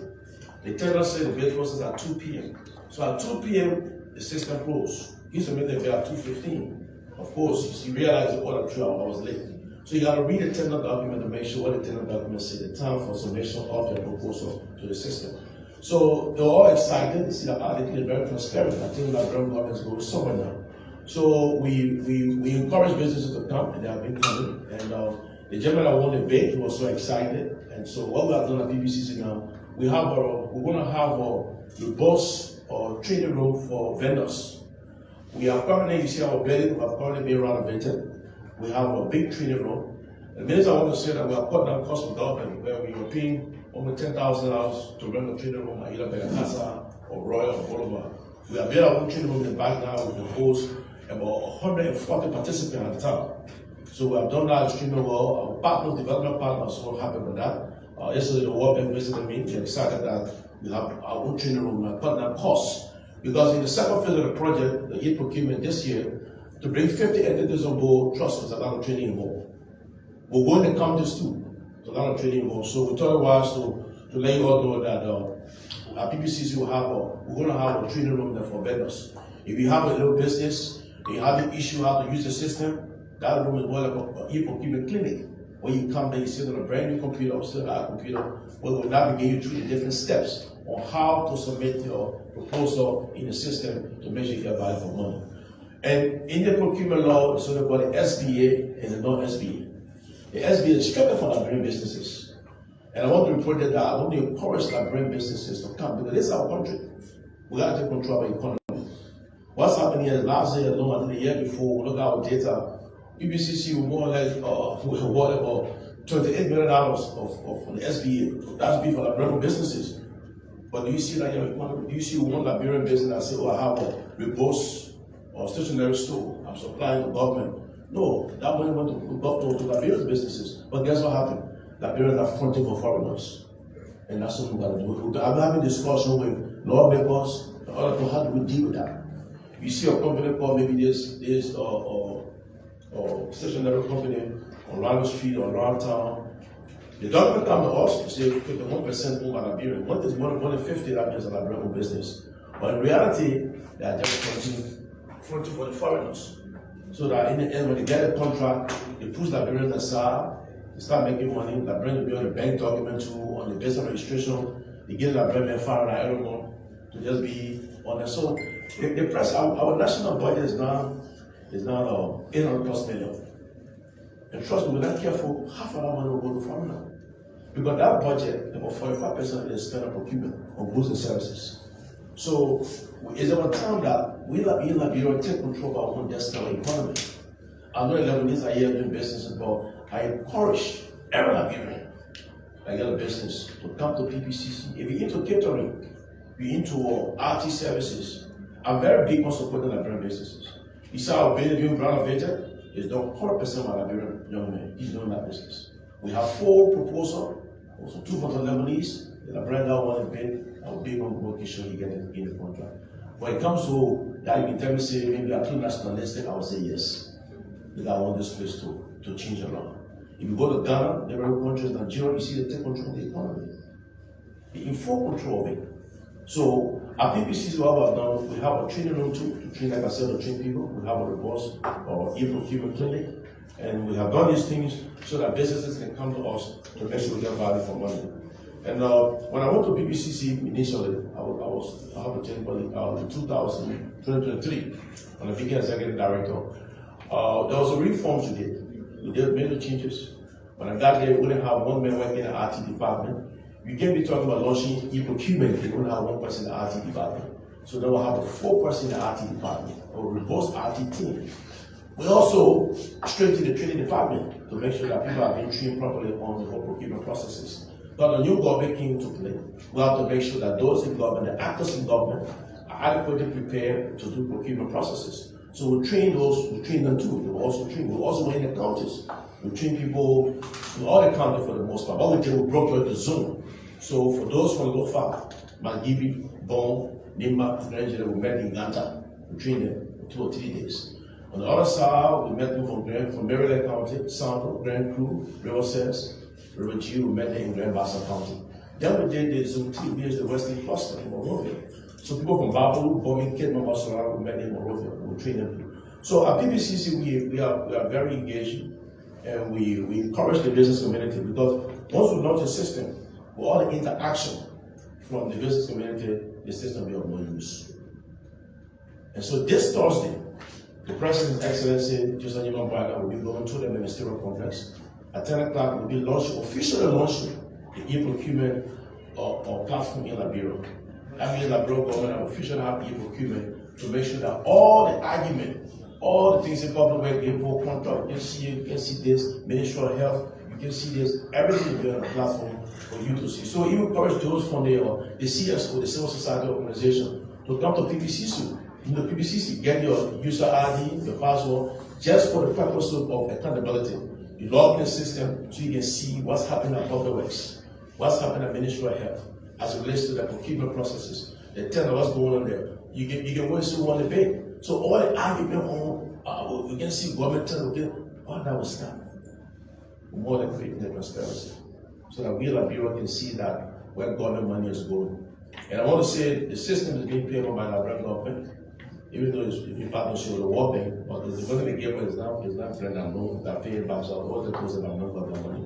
The tender said the bid process at 2 p.m. So at 2 p.m., the system closed. He submitted the bid at 2:15. Of course, he realized the order 2 hours late. So you got to read the tender document to make sure what the tender document says, the time for submission of the proposal to the system. So they were all excited to see that article is very transparent. I think that Brown government is going somewhere now. So we encourage businesses to come, and they have been coming. And the gentleman that won the bid, he was so excited. And so what we have done at BBCC now, we're going to have a robust training room for vendors. We have currently, you see our building, we have currently been renovated. We have a big training room. The minute I want to say that we are putting down cost of government, where we are paying almost $10,000 to rent a training room at either Casa or Royal or Boulevard. We have built our own training room in the back now. We can host about 140 participants at the time. So we have done that extremely well. Our partners, development partners, are so happy with that. Yesterday, the World Bank visited me. They're excited that we have our own training room and putting down costs. Because in the second phase of the project, the e-procurement this year, to bring 50 entities on board, trust us, a lot of training involved. We're going to counties too. There's a lot of training involved. So we thought it was to let you all know that at PPCC we're going to have a training room there for vendors. If you have a little business, if you have an issue how to use the system, that room is more like an e-procurement clinic. When you come there, you sit on a brand new computer or sit on a computer, where we'll navigate you through the different steps on how to submit your proposal in the system to make sure you get value for money. And in the procurement law, it's sort of called the SBA and the non-SBA. The SBA is strictly for Liberian businesses. And I want to report that I want to encourage Liberian businesses to come because this is our country. We got to take control of our economy. What's happening here last year alone, I think the year before, we look at our data, UBCC will more or less award about $28 million of the SBA. That's big for Liberian businesses. But do you see that do you see one Liberian business that say, oh, I have a robust or stationary store, I'm supplying the government? No, that money went to Liberian businesses. But guess what happened? Liberians are fronting for foreigners. And that's what we got to do. I'm having a discussion with lawmakers, how do we deal with that? You see a company called maybe this stationary company on Raleigh Street or around town. The government come to us to say 51% owned by Liberian. What is more than 50, that means a Liberian business. But in reality, they are just fronting for the foreigners. So that in the end, when they get a contract, they push Liberians aside, they start making money, Liberians will be on the bank document too, on the business registration, they get Liberian fired and everyone to just be on it. So the press, our national budget is now 800 plus million. And trust me, we're not careful, half of that money will go to foreigner. Because that budget, about 45% is spent on procurement, on goods and services. So it's about time that we in Liberia take control of our own destiny, our economy. I know 11 years a year doing business, but I encourage every Liberian that get a business to come to PPCC. If you're into catering, you're into RT services, I'm very big on supporting Liberian businesses. You see our building renovated, it's done 100% by Liberian young men. He's doing that business. We have 4 proposals, also 2 for the Lebanese, the Liberian that one is big, I will be on work, sure you get it in the contract. When it comes to that, you can say maybe I'm too nationalistic, I would say yes. Because I want this place to change around. If you go to Ghana, neighboring countries, Nigeria, you see they take control of the economy. They're in full control of it. So at PPCC, what we have done, we have a training room too, to train, like I said, to train people. We have a robust e-procurement clinic. And we have done these things so that businesses can come to us to make sure we get value for money. And when I went to PPCC initially, I have to tell you, in 2023, when I became executive director, there was a reforms we did. We did many changes. When I got there, we didn't have one man working in the RT department. You can't be talking about launching e-procurement if you don't have one person in the RT department. So then we'll have a 4-person in the RT department, a robust RT team. We also strengthen the training department to make sure that people are being trained properly on the whole procurement processes. But the new government came into play. We have to make sure that those in government, the actors in government, are adequately prepared to do procurement processes. So we train them too. We also went in the counties. We train people in all the counties for the most part. But we broke out the zone. So for those who go far, Magibi, Bon, Nima, Nigeria, we met in Ganta. We trained them for 2 or 3 days. On the other side, we met them from Maryland County, Sample, Grand Crew, River Sales, River G, we met there in Grand Bassa County. Then we did the Zoom team, here's the Western Cluster in Monrovia. So people from Babu, Bombing, Kidman, Barcelona, we met in Monrovia, we trained them. So at PBCC, we are very engaged, and we encourage the business community, because once we launch a system, with all the interaction from the business community, the system will be of no use. And so this Thursday, the President's Excellency, Joseph Newman Braga, will be going to the ministerial complex. At 10 o'clock, we'll be officially launching the e-procurement or platform in Liberia. That means Liberia government will officially have e-procurement to make sure that all the argument, all the things in public work, import contract, you can see this, Ministry of Health, you can see this, everything will be on the platform for you to see. So you encourage those from the CSO, the Civil Society Organization, to come to PBCC. In the PBCC, get your user ID, your password, just for the purpose of accountability. You log in the system so you can see what's happening at public works, what's happening at Ministry of Health, as it relates to the procurement processes. They tell us what's going on there. You can win so one debate. So all the argument on, we can see government tell all that will stop. More than creating the transparency. So that we Liberia can see that where government money is going. And I want to say the system is being paid for by the Liberian government, even though it's in partnership with the World Bank, but the government gave is not Brendan Loan that paid by all the things about non-government money.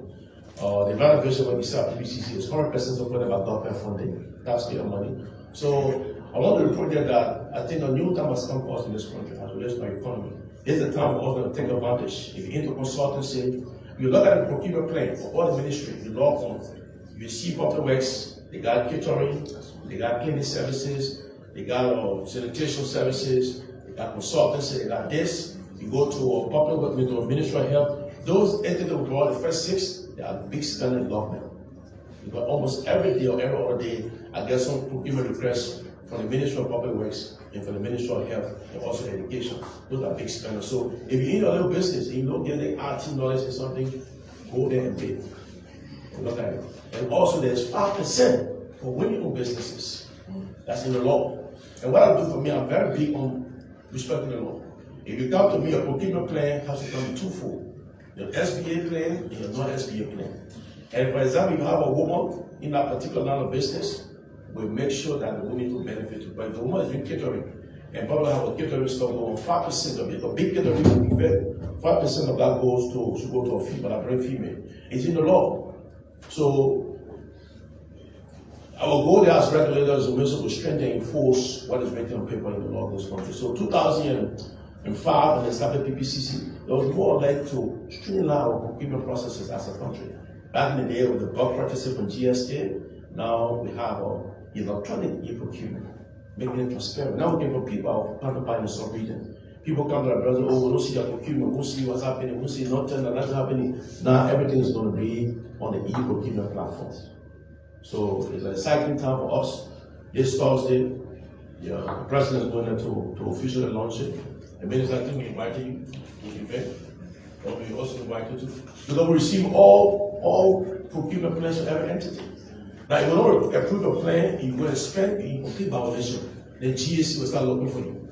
The evaluation when we say at PBCC is 100% supported by government funding, taxpayer money. So I want to report there that I think a new time has come for us in this country as relates to our economy. This is the time for us to take advantage. If you're into consultancy, you look at the procurement plan for all the ministry, you log on, you see public works, they got catering, they got cleaning services, they got sanitation services, they got consultancy, they got this. You go to a public work, to a Ministry of Health. Those entities will draw the first 6, they are big spending government. Because almost every day or every other day, I get some procurement requests from the Ministry of Public Works and from the Ministry of Health and also Education. Those are big spenders. So if you're in a little business and you don't get the IT knowledge or something, go there and bid. Look at it. And also there's 5% for women-owned businesses. That's in the law. And what I do for me, I'm very big on respecting the law. If you come to me, a procurement plan has to come twofold. Your SBA plan and your non-SBA plan. And for example, if you have a woman in that particular line of business, we make sure that the woman will benefit. But the woman is doing catering, and probably have a catering store going 5% of it. A big catering, 5% of that should go to a female, a brave female. It's in the law. So our goal as regulators is to strengthen and enforce what is written on paper in the law of this country. So 2005, when they started PPCC, there was more like to streamline our procurement processes as a country. Back in the day with the bulk purchases from GSA, now we have electronic e-procurement, making it transparent. Now we can put people our counterpart in some region. People come to our brother, oh, we don't see our procurement, we don't see what's happening, we don't see nothing, nothing's happening. Now everything is going to be on the e-procurement platforms. So it's an exciting time for us. This Thursday, the president is going to officially launch it. The minister, I think we invited you to the event. But we also invited you to, because we receive all procurement plans for every entity. Now, if you don't approve a plan, you're going to spend in complete violation. The GSC will start looking for you.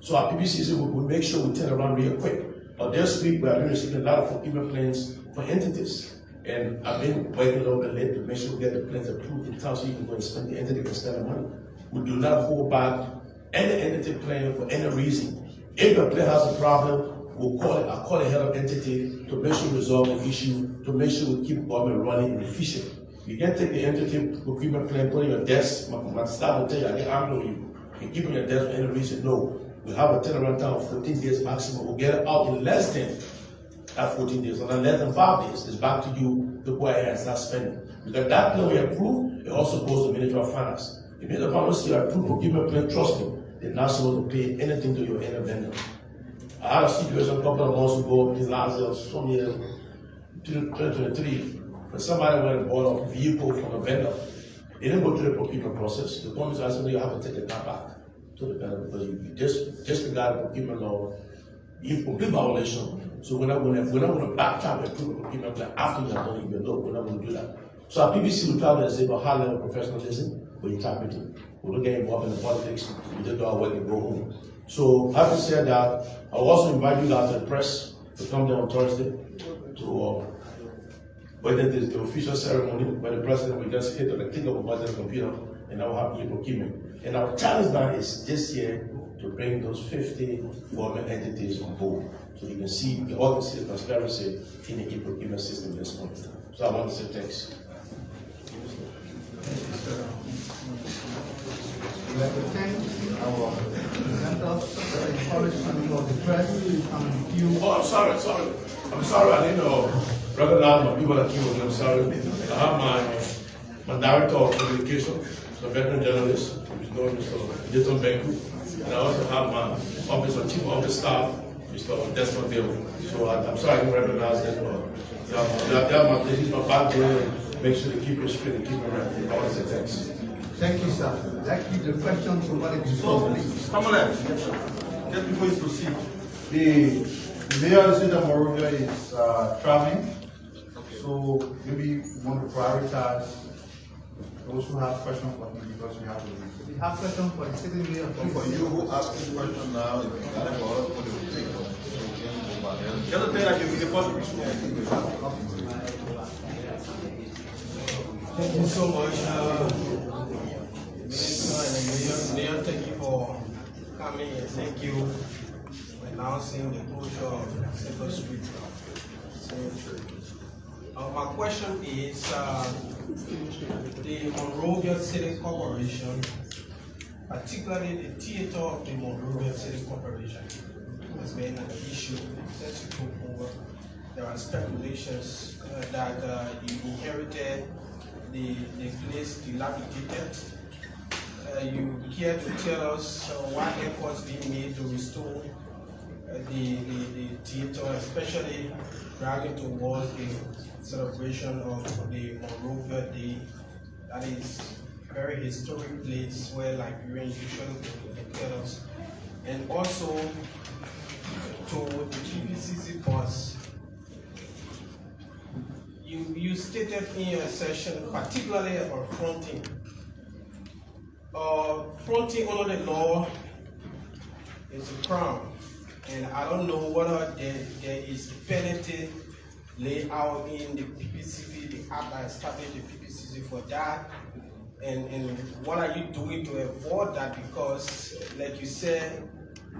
So our PBCC will make sure we turn around real quick. But this week, we have been receiving a lot of procurement plans for entities. And I've been working a little bit late to make sure we get the plans approved in time so you can go and spend the entity can spend the money. We do not hold back any entity plan for any reason. If a plan has a problem, I'll call the head of entity to make sure we resolve the issue, to make sure we keep government running and efficient. You can't take the entity procurement plan, put it on your desk, my staff will tell you, I get angry with you, and keep it on your desk for any reason. No. We have a turnaround time of 14 days maximum. We'll get it out in less than 14 days, and then less than 5 days. It's back to you to go ahead and start spending. Because that plan we approve, it also goes to the Ministry of Finance. If the Ministry of Finance you approve procurement plan, trust me, they're not supposed to pay anything to your end vendor. I had a situation a couple of months ago, this last year, some year, 2023, when somebody went and bought a vehicle from a vendor. They didn't go through the procurement process. The company said, you have to take the car back to the vendor because you disregard the procurement law, you complete violation. So we're not going to backtrack and approve the procurement plan after you have done it. We're not going to do that. So our PBC will try to exhibit a high level of professionalism, but integrity. We don't get involved in the politics. We just do our work and go home. So having said that, I will also invite you guys to the press to come there on Thursday to But then there's the official ceremony where the president will just hit on the click of a button on the computer and that will have e-procurement. And our challenge now is this year to bring those 50 government entities on board. So you can see, we all can see the transparency in the e-procurement system at this point. So I want to say thanks. We'd like to thank our presenters for the encouragement of the press and you. Oh, I'm sorry, I didn't recognize my people that came with me. I'm sorry. I have my director of communication, the veteran journalist, who's known Mr. Jason Benku, and I also have my chief office staff, Mr. Desmond Dale. So I'm sorry I didn't recognize them, but they're my background. Make sure to keep it straight and keep it right. I want to say thanks. Thank you, sir. That keep the questions from what is so, please. Come on, just before you proceed, the mayor of the state of Monrovia is traveling, so maybe you want to prioritize those who have questions for him because we have to leave. We have questions for the sitting mayor. For you who ask this question now, if you got it for us, what do you think? The other thing that you will report to me. Thank you so much, Minister and the Mayor. Thank you for coming and thank you for announcing the closure of Central Street Cemetery. My question is, the Monrovia City Corporation, particularly the theater of the Monrovia City Corporation, has been an issue since you took over. There are speculations that you inherited the place dilapidated. You care to tell us what efforts being made to restore the theater, especially driving towards the celebration of the Monrovia Day. That is a very historic place where Liberians usually tell us. And also to the GPCC bus. You stated in your session, particularly about fronting. Fronting under the law is a crime, and I don't know whether there is penalty laid out in the PPCC, the act that established the PPCC for that, and what are you doing to avoid that? Because, like you said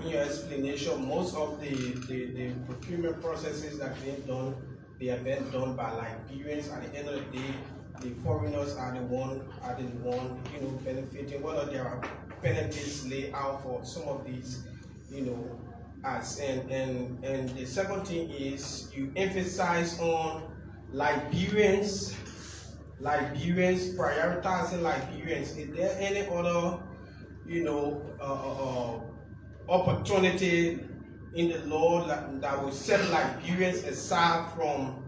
in your explanation, most of the procurement processes that are being done, they have been done by Liberians. At the end of the day, the foreigners are the one benefiting. Whether there are penalties laid out for some of these, acts. And the second thing is you emphasize on Liberians, prioritizing Liberians. Is there any other, opportunity in the law that will set Liberians aside from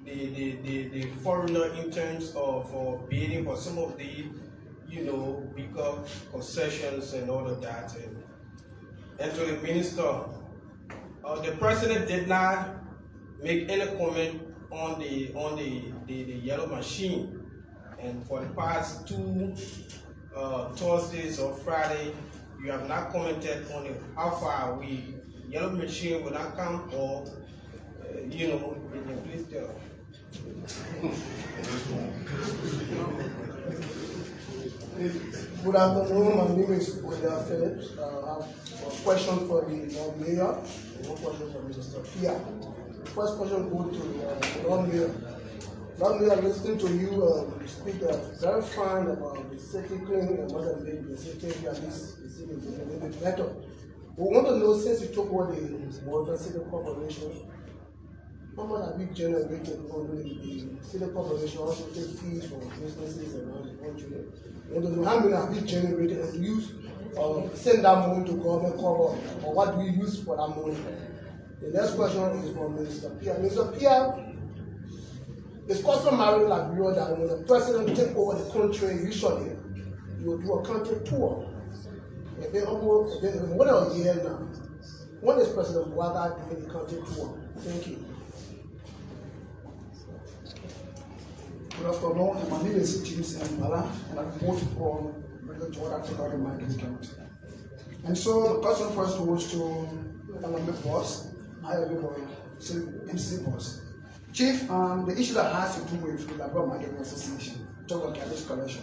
the foreigner in terms of bidding for some of the bigger concessions and all of that? And to the minister, the president did not make any comment on the yellow machine, and for the past two Thursdays or Friday, you have not commented on it. How far we yellow machine will not come, or please tell. Good afternoon, my name is William Phillips. I have a question for the Lord Mayor and one question for Mr. Pia. First question goes to the Lord Mayor. Lord Mayor, listening to you speak very fine about the city cleaning and what I'm doing, the city, at least the city is a little bit better. We want to know, since you took over the Monrovia City Corporation, how much have you generated on the city corporation also take fees from businesses around the country? We want to know how many have you generated and used or send that money to government cover, or what do you use for that money? The next question is from Mr. Pia. Mr. Pia, it's customary like Liberia that when the president take over the country, usually you will do a country tour. It's been almost more than a year now. When is President Buhari doing the country tour? Thank you. Good afternoon. My name is James Mbala, and I vote for President George Africa in my county. And so the question first goes to Economic Boss, I am MC Boss. Chief, the issue that has to do with the Liberia Marketing Association, talk about cabbage collection.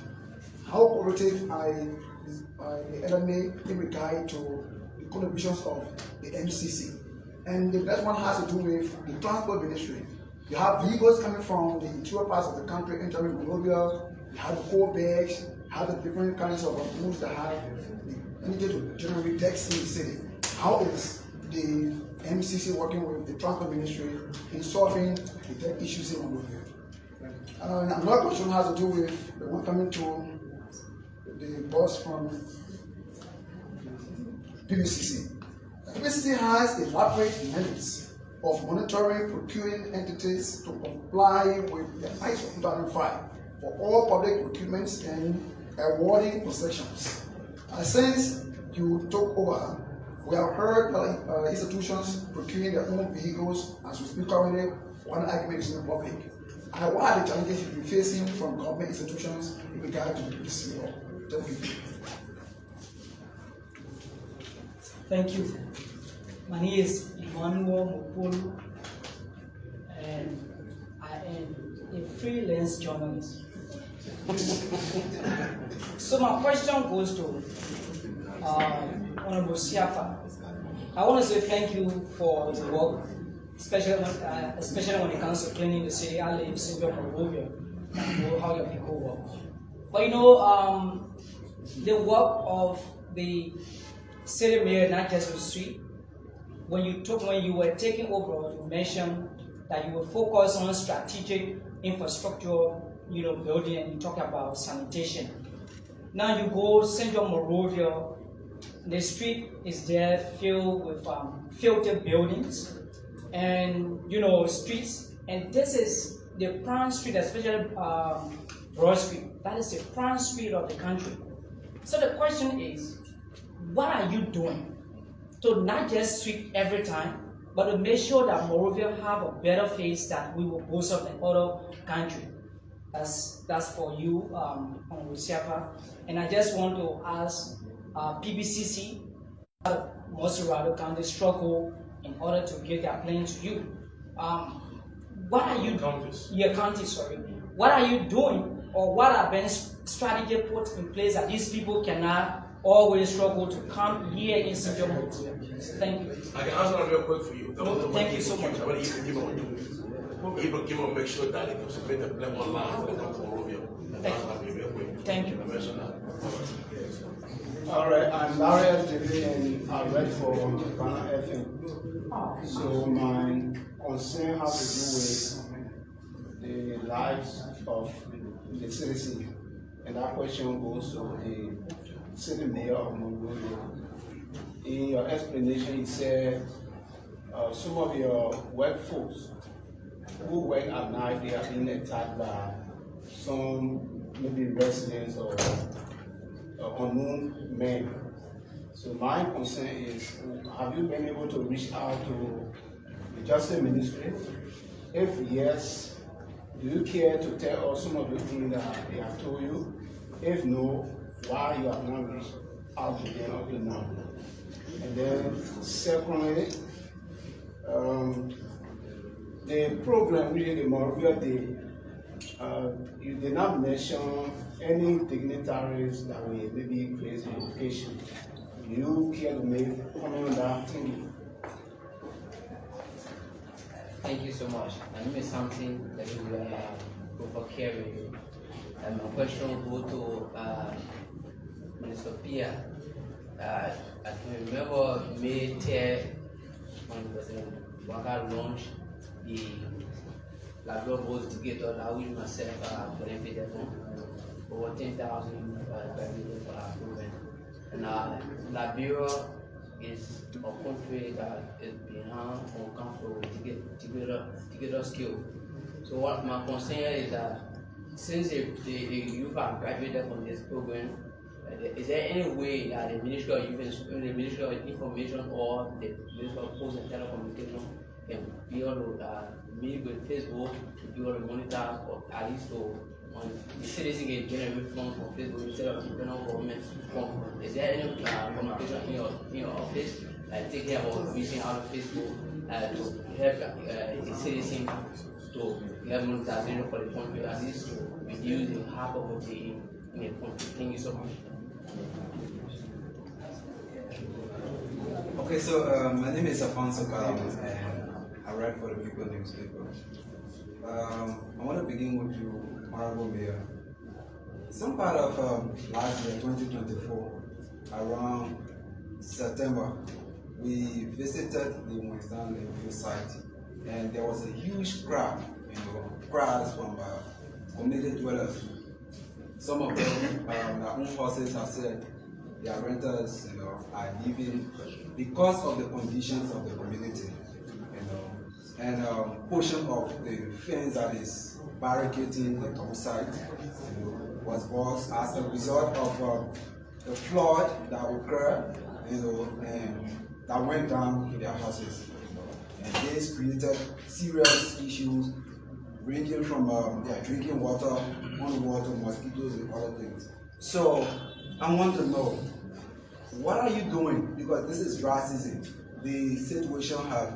How cooperative are the LMA in regard to the contributions of the MCC? And the next one has to do with the transport ministry. You have vehicles coming from the interior parts of the country entering Monrovia. You have the coal bags, you have the different kinds of goods that have the energy to generate decks in the city. How is the MCC working with the transport ministry in solving the debt issues in Monrovia? Another question has to do with the one coming to the boss from PBCC. PBCC has elaborate methods of monitoring procuring entities to comply with the Acts of 2005 for all public procurements and awarding concessions. Since you took over, we have heard institutions procuring their own vehicles as we speak currently. One argument is in the public. What are the challenges you've been facing from government institutions in regard to this law? Thank you. My name is Emmanuel Mopolo, and I am a freelance journalist. So my question goes to Honorable Siafa. I want to say thank you for the work, especially when it comes to cleaning the city. I live in Monrovia, and know how your people work. But you know, the work of the city mayor, not just the street. When you were taking over, you mentioned that you were focused on strategic infrastructure, building, and you talk about sanitation. Now you go Central Monrovia, the street is there filled with filthy buildings and streets, and this is the prime street, especially Broad Street. That is the prime street of the country. So the question is, what are you doing to not just sweep every time, but to make sure that Monrovia have a better face that we will boast of in other countries? That's for you, Honorable Siapa. And I just want to ask PBCC, Moserado County struggle in order to get their plane to you. What are you What are you doing, or what are been strategy put in place that these people cannot always struggle to come here in Central Monrovia? Thank you. I can answer that real quick for you. Thank you so much. Even give make sure that they can submit the plan online for the Monrovia. Thank you. All right, I'm Larry SJB and I read for Ghana FM. So my concern has to do with the lives of the citizens, and that question goes to the city mayor of Monrovia. In your explanation, you said some of your workforce who work at night, they are being attacked by some maybe residents or unknown men. So my concern is, have you been able to reach out to the Justice Ministry? If yes, do you care to tell us some of the things that they have told you? If no, why you have not reached out to them until now? And then secondly, the program really the Monrovia Day, you did not mention any dignitaries that will maybe create education. Do you care to make comment on that? Thank you. Thank you so much. My name is something that you will go for caring. And my question will go to Minister Pia. I can remember May 10th when President Waka launched the Labrador Boats Together, that we myself benefited from over 10,000 graduates for our program. And Liberia is a country that is behind on council together skill. So what my concern is that since the youth have graduated from this program, is there any way that the Ministry of Information or the Ministry of Post and Telecommunication can be able to meet with Facebook to be able to monitor, or at least to the citizens get generate funds from Facebook instead of internal government funds? Is there any communication in your office taking about reaching out of Facebook to help the citizens to get monetization for the country, at least to reduce the hard poverty in the country. Thank you so much. Okay, so my name is Afonso Kalama, and I write for the People newspaper. I want to begin with you, Honorable Mayor. Some part of last year, 2024, around September, we visited the Winston landfill site, and there was a huge crowd, crowds from community dwellers. Some of them, their own horses have said their renters, are leaving because of the conditions of the community, and portion of the fence that is barricading the top site, was as a result of the flood that occurred, and that went down to their houses. And this created serious issues ranging from their drinking water, water, mosquitoes, and other things. So I want to know, what are you doing? Because this is dry season. The situation has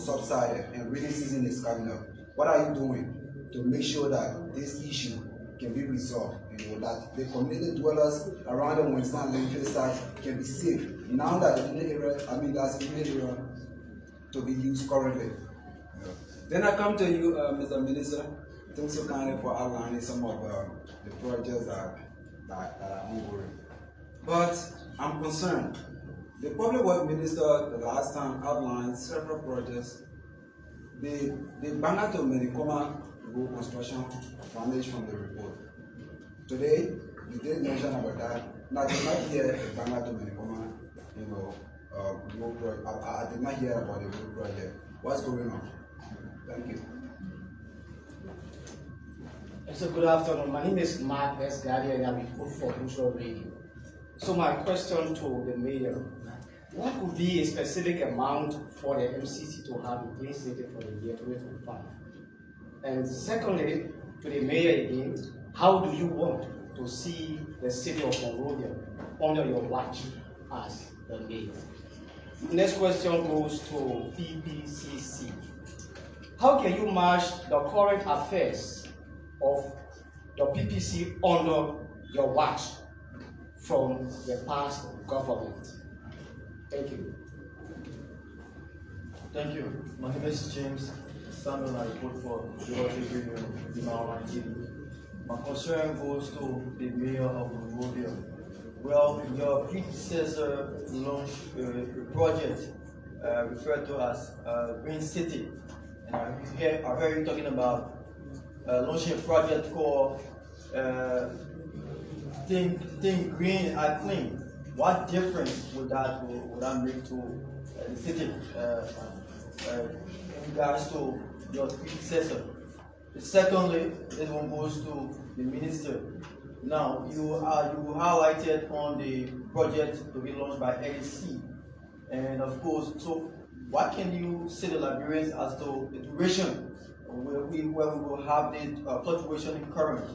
subsided and rainy season is coming up. What are you doing to make sure that this issue can be resolved? That the community dwellers around the Winston landfill site can be safe now that the area, that's the area to be used currently. Then I come to you, Mr. Minister. Thanks so kindly for outlining some of the projects that are ongoing. But I'm concerned. The Public Works Minister the last time outlined several projects. The Banga to Menikoma road construction vanished from the report. Today, you did mention about that. Now, I did not hear the Banga to Menikoma, road project. I did not hear about the road project. What's going on? Thank you. So good afternoon. My name is Mark S. Gadi, and I report for Neutral Radio. So my question to the mayor: what could be a specific amount for the MCC to have in place for the year 2025? And secondly, to the mayor again, how do you want to see the city of Monrovia under your watch as the mayor? Next question goes to PPCC. How can you match the current affairs of the PPC under your watch from the past government? Thank you. Thank you. My name is James Samuel. I report for Georgia Radio, Dimawa TV. My concern goes to the mayor of Monrovia. Well, your predecessor launched a project referred to as Green City. And I heard you talking about launching a project called Think Green and Clean. What difference would that make to the city in regards to your predecessor? Secondly, this one goes to the minister. Now, you highlighted on the project to be launched by LEC, and of course, so what can you say to Liberians as to the duration where we will have the fluctuation in current?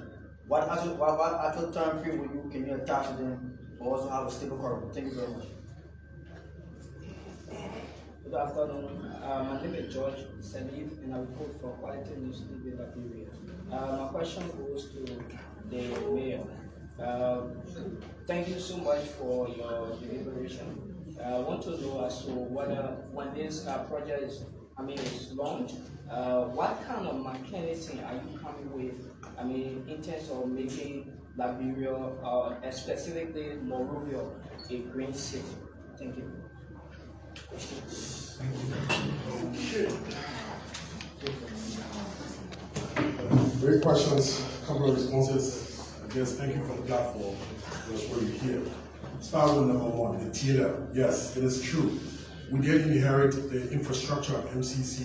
What actual time frame can you attach to them for us to have a stable current? Thank you very much. Good afternoon. My name is George Salif, and I report for Quality News TV Liberia. My question goes to the mayor. Thank you so much for your deliberation. I want to know as to whether when this project is launched, what kind of mechanism are you coming with? In terms of making Liberia, specifically Monrovia, a green city. Thank you. Great questions, a couple of responses. I guess thank you for the platform. That's where you're here. Start with number one, the theater. Yes, it is true. We did inherit the infrastructure of MCC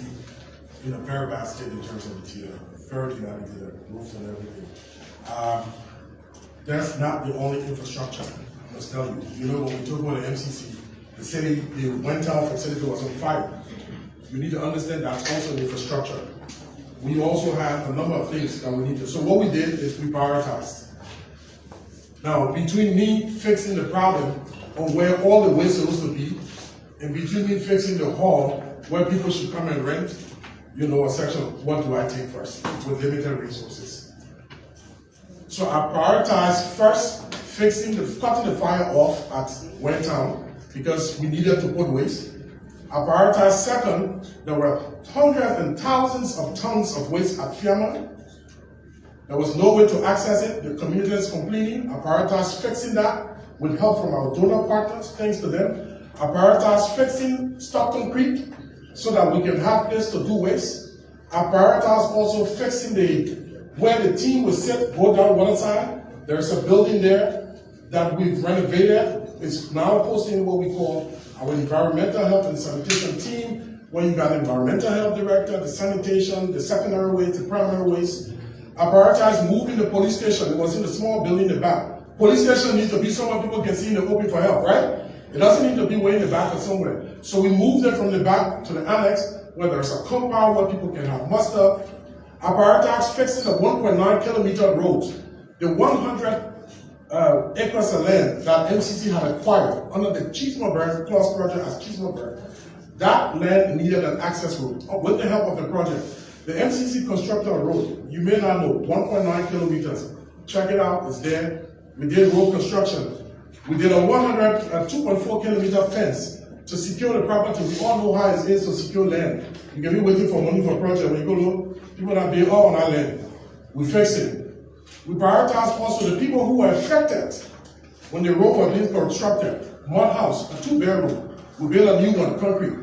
in a very bad state in terms of the theater. Very dilapidated, roofs and everything. That's not the only infrastructure, I must tell you. You know, when we talk about the MCC, the city, the Went Town facility was on fire. You need to understand that's also an infrastructure. We also have a number of things that we need to, so what we did is we prioritized. Now, between me fixing the problem on where all the waste is supposed to be, and between me fixing the hall where people should come and rent, a section of what do I take first with limited resources. So I prioritize first cutting the fire off at Town because we needed to put waste. I prioritized second, there were hundreds and thousands of tons of waste at Fiamma. There was no way to access it. The community is complaining. I prioritized fixing that with help from our donor partners, thanks to them. I prioritized fixing Stockton Creek so that we can have place to do waste. I prioritized also fixing where the team will sit, go down one side. There's a building there that we've renovated. It's now hosting what we call our environmental health and sanitation team, where you got the environmental health director, the sanitation, the secondary waste, the primary waste. I prioritized moving the police station. It was in the small building in the back. Police station needs to be somewhere people can see in the open for help, right? It doesn't need to be way in the back or somewhere. So we moved them from the back to the annex, where there's a compound where people can have muster. I prioritized fixing the 1.9 kilometer roads, the 100 acres of land that MCC had acquired under the Cheesemoreberg Plus project as Cheesemoreberg. That land needed an access road. With the help of the project, the MCC constructed a road. You may not know, 1.9 kilometers. Check it out, it's there. We did road construction. We did a 2.4 kilometer fence to secure the property. We all know how it is to secure land. You can be waiting for money for a project. When you go look, people that pay all on our land. We fix it. We prioritize also the people who were affected when the road was being constructed. Mud house, a 2-bedroom. We built a new one, concrete.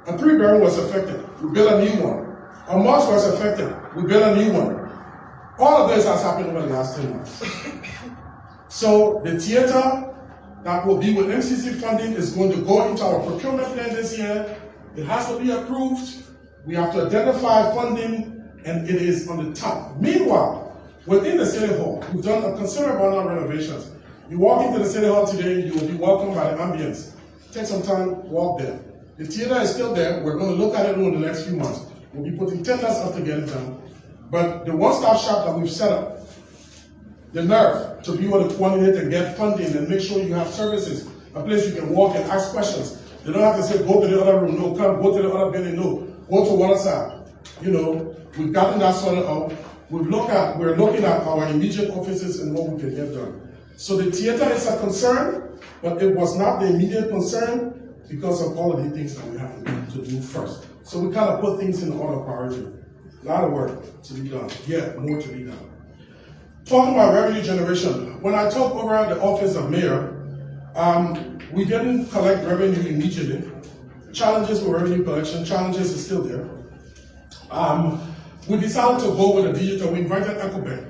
A 3-bedroom was affected. We built a new one. A mosque was affected. We built a new one. All of this has happened over the last 10 months. So the theater that will be with MCC funding is going to go into our procurement plan this year. It has to be approved. We have to identify funding, and it is on the top. Meanwhile, within the City Hall, we've done a considerable amount of renovations. You walk into the City Hall today, you will be welcomed by the ambience. Take some time, walk there. The theater is still there. We're going to look at it over the next few months. We'll be putting tenders up to get it done. But the one-stop shop that we've set up, the nerve to be able to coordinate and get funding and make sure you have services, a place you can walk and ask questions. They don't have to say, go to the other room, no, come, go to the other building, no, go to one side. We've gotten that sorted out. We're looking at our immediate offices and what we can get done. So the theater is a concern, but it was not the immediate concern because of all of the things that we have to do first. So we kind of put things in order of priority. A lot of work to be done, yet more to be done. Talking about revenue generation, when I took over the office of mayor, we didn't collect revenue immediately. Challenges with revenue collection, challenges are still there. We decided to go with a digital. We invited EcoBank.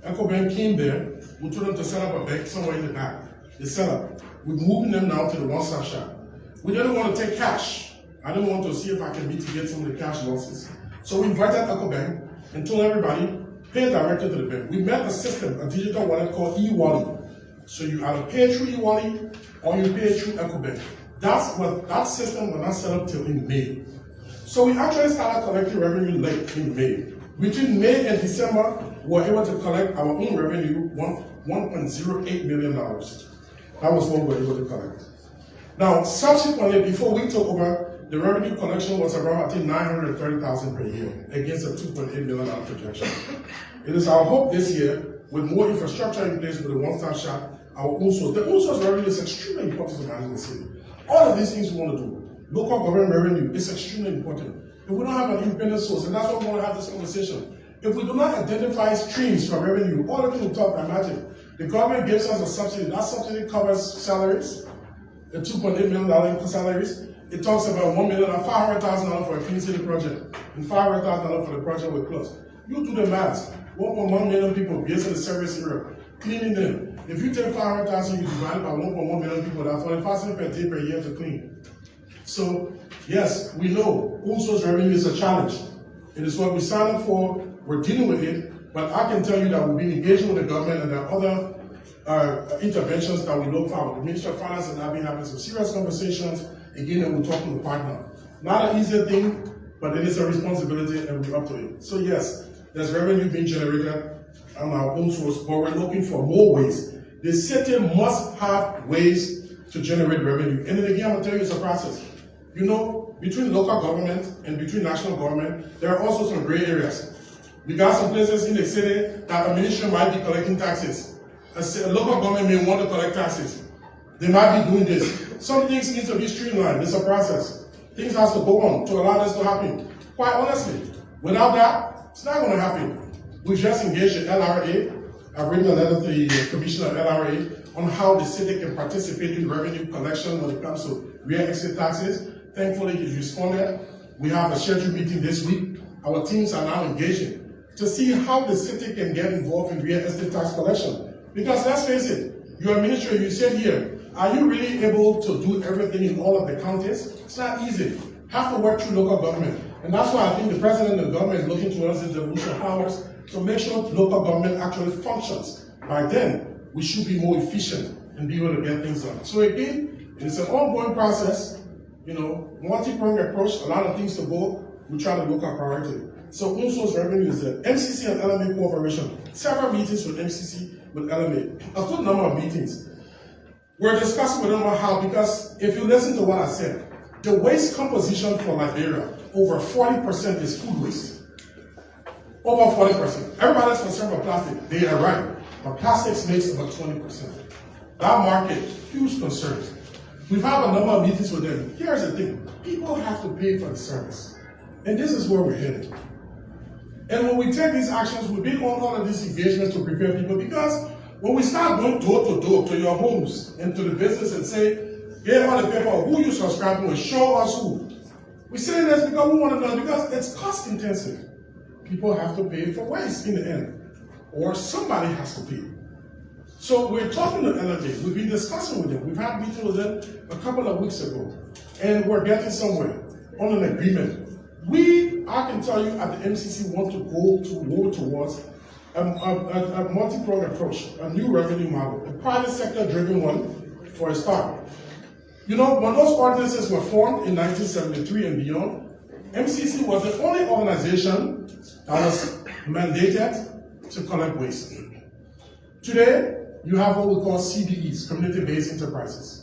EcoBank came there. We told them to set up a bank somewhere in the back. They set up. We're moving them now to the one-stop shop. We didn't want to take cash. I didn't want to see if I can mitigate some of the cash losses. So we invited EcoBank and told everybody, pay directly to the bank. We met a system, a digital wallet called e-wallet. So you either pay through e-wallet or you pay through EcoBank. That system was not set up till in May. So we actually started collecting revenue late in May. Between May and December, we were able to collect our own revenue, $1.08 million. That was what we were able to collect. Now, subsequently, before we took over, the revenue collection was around, I think, $930,000 per year against a $2.8 million projection. It is our hope this year, with more infrastructure in place with a one-stop shop, our own source. The own source revenue is extremely important to manage the city. All of these things we want to do. Local government revenue is extremely important. If we don't have an independent source, and that's why we want to have this conversation, if we do not identify streams for revenue, all of it will talk by magic. The government gives us a subsidy. That subsidy covers salaries, the $2.8 million for salaries. It talks about $500,000 for a clean city project, and $500,000 for the project with Plus. You do the math. 1.1 million people based in the service area, cleaning them. If you take 500,000, you divide it by 1.1 million people, that's 45 per day per year to clean. So, yes, we know own source revenue is a challenge. It is what we signed up for, we're dealing with it, but I can tell you that we've been engaging with the government and there are other interventions that we look for. The Ministry of Finance and I have been having some serious conversations, again, and we're talking to the partner. Not an easy thing, but it is a responsibility and we're up to it. So yes, there's revenue being generated on our own source, but we're looking for more ways. The city must have ways to generate revenue. And then again, I'm going to tell you it's a process. Before between local government and between national government, there are also some gray areas. We got some places in the city that a ministry might be collecting taxes. A local government may want to collect taxes. They might be doing this. Some things need to be streamlined. It's a process. Things have to go on to allow this to happen. Quite honestly, without that, it's not going to happen. We just engaged the LRA. I've written a letter to the commissioner of LRA on how the city can participate in revenue collection when it comes to real estate taxes. Thankfully, he's responded. We have a scheduled meeting this week. Our teams are now engaging to see how the city can get involved in real estate tax collection. Because let's face it, you're a minister, you sit here, are you really able to do everything in all of the counties? It's not easy. Have to work through local government. And that's why I think the president of the government is looking towards the devolution of powers to make sure local government actually functions. By then, we should be more efficient and be able to get things done. So again, it's an ongoing process, multi-pronged approach, a lot of things to go, we try to look at priority. So UNSO's revenue is the MCC and LMA cooperation. Several meetings with MCC, with LMA. A good number of meetings. We're discussing with them about how, because if you listen to what I said, the waste composition for Liberia, over 40% is food waste. Over 40%. Everybody's concerned about plastic. They are right. But plastics makes about 20%. That market, huge concerns. We've had a number of meetings with them. Here's the thing. People have to pay for the service. And this is where we're headed. And when we take these actions, we've been on all of these engagements to prepare people, because when we start going door to door to your homes and to the business and say, here are the people who you subscribe to and show us who. We say this because we want to know, because it's cost intensive. People have to pay for waste in the end, or somebody has to pay. So we're talking to LFA. We've been discussing with them. We've had meetings with them a couple of weeks ago, and we're getting somewhere on an agreement. I can tell you at the MCC want to go towards a multi-pronged approach, a new revenue model, a private sector driven one for a start. When those ordinances were formed in 1973 and beyond, MCC was the only organization that was mandated to collect waste. Today, you have what we call CBEs, community-based enterprises.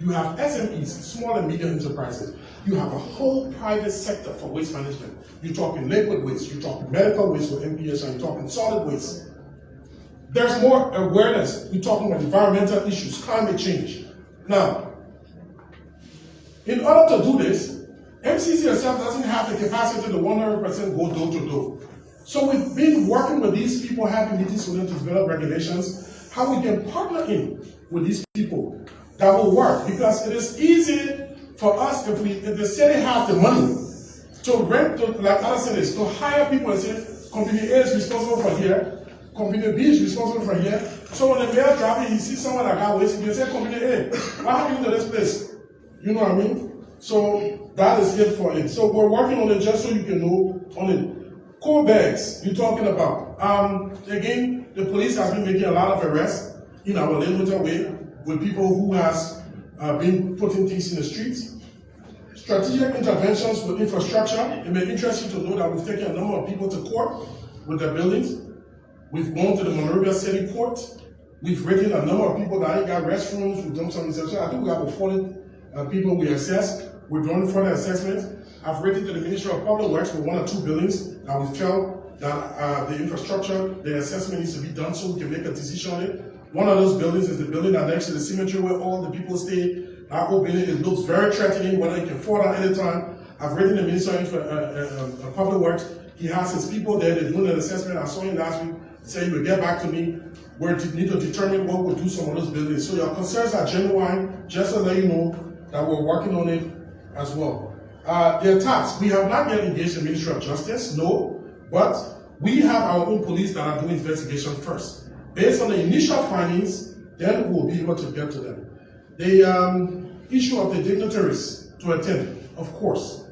You have SMEs, small and medium enterprises. You have a whole private sector for waste management. You're talking liquid waste, you're talking medical waste with MPH, and you're talking solid waste. There's more awareness. We're talking about environmental issues, climate change. Now, in order to do this, MCC itself doesn't have the capacity to 100% go door to door. So we've been working with these people, having meetings with them to develop regulations, how we can partner in with these people that will work. Because it is easy for us, if the city has the money to rent, like other cities, to hire people and say, company A is responsible for here, company B is responsible for here. So when the mayor driving, he sees someone that got waste, he can say, company A, what happened to this place? You know what I mean? So that is it for it. So we're working on it just so you can know on it. Core bags, you're talking about. Again, the police has been making a lot of arrests in our limited way with people who has been putting things in the streets. Strategic interventions with infrastructure. It may interest you to know that we've taken a number of people to court with their buildings. We've gone to the Monrovia City Court. We've written a number of people that ain't got restrooms. We've done some research. I think we have about 40 people we assessed. We're doing further assessments. I've written to the Ministry of Public Works for 1 or 2 buildings that we felt that the infrastructure, the assessment needs to be done so we can make a decision on it. One of those buildings is the building that next to the cemetery where all the people stay. That old building, it looks very threatening, whether it can fall down any time. I've written to the Minister of Public Works. He has his people there. They're doing an assessment. I saw him last week saying he will get back to me. We need to determine what we'll do some of those buildings. So your concerns are genuine, just to let you know that we're working on it as well. The attacks, we have not yet engaged the Ministry of Justice, no, but we have our own police that are doing investigation first. Based on the initial findings, then we'll be able to get to them. The issue of the dignitaries to attend, of course,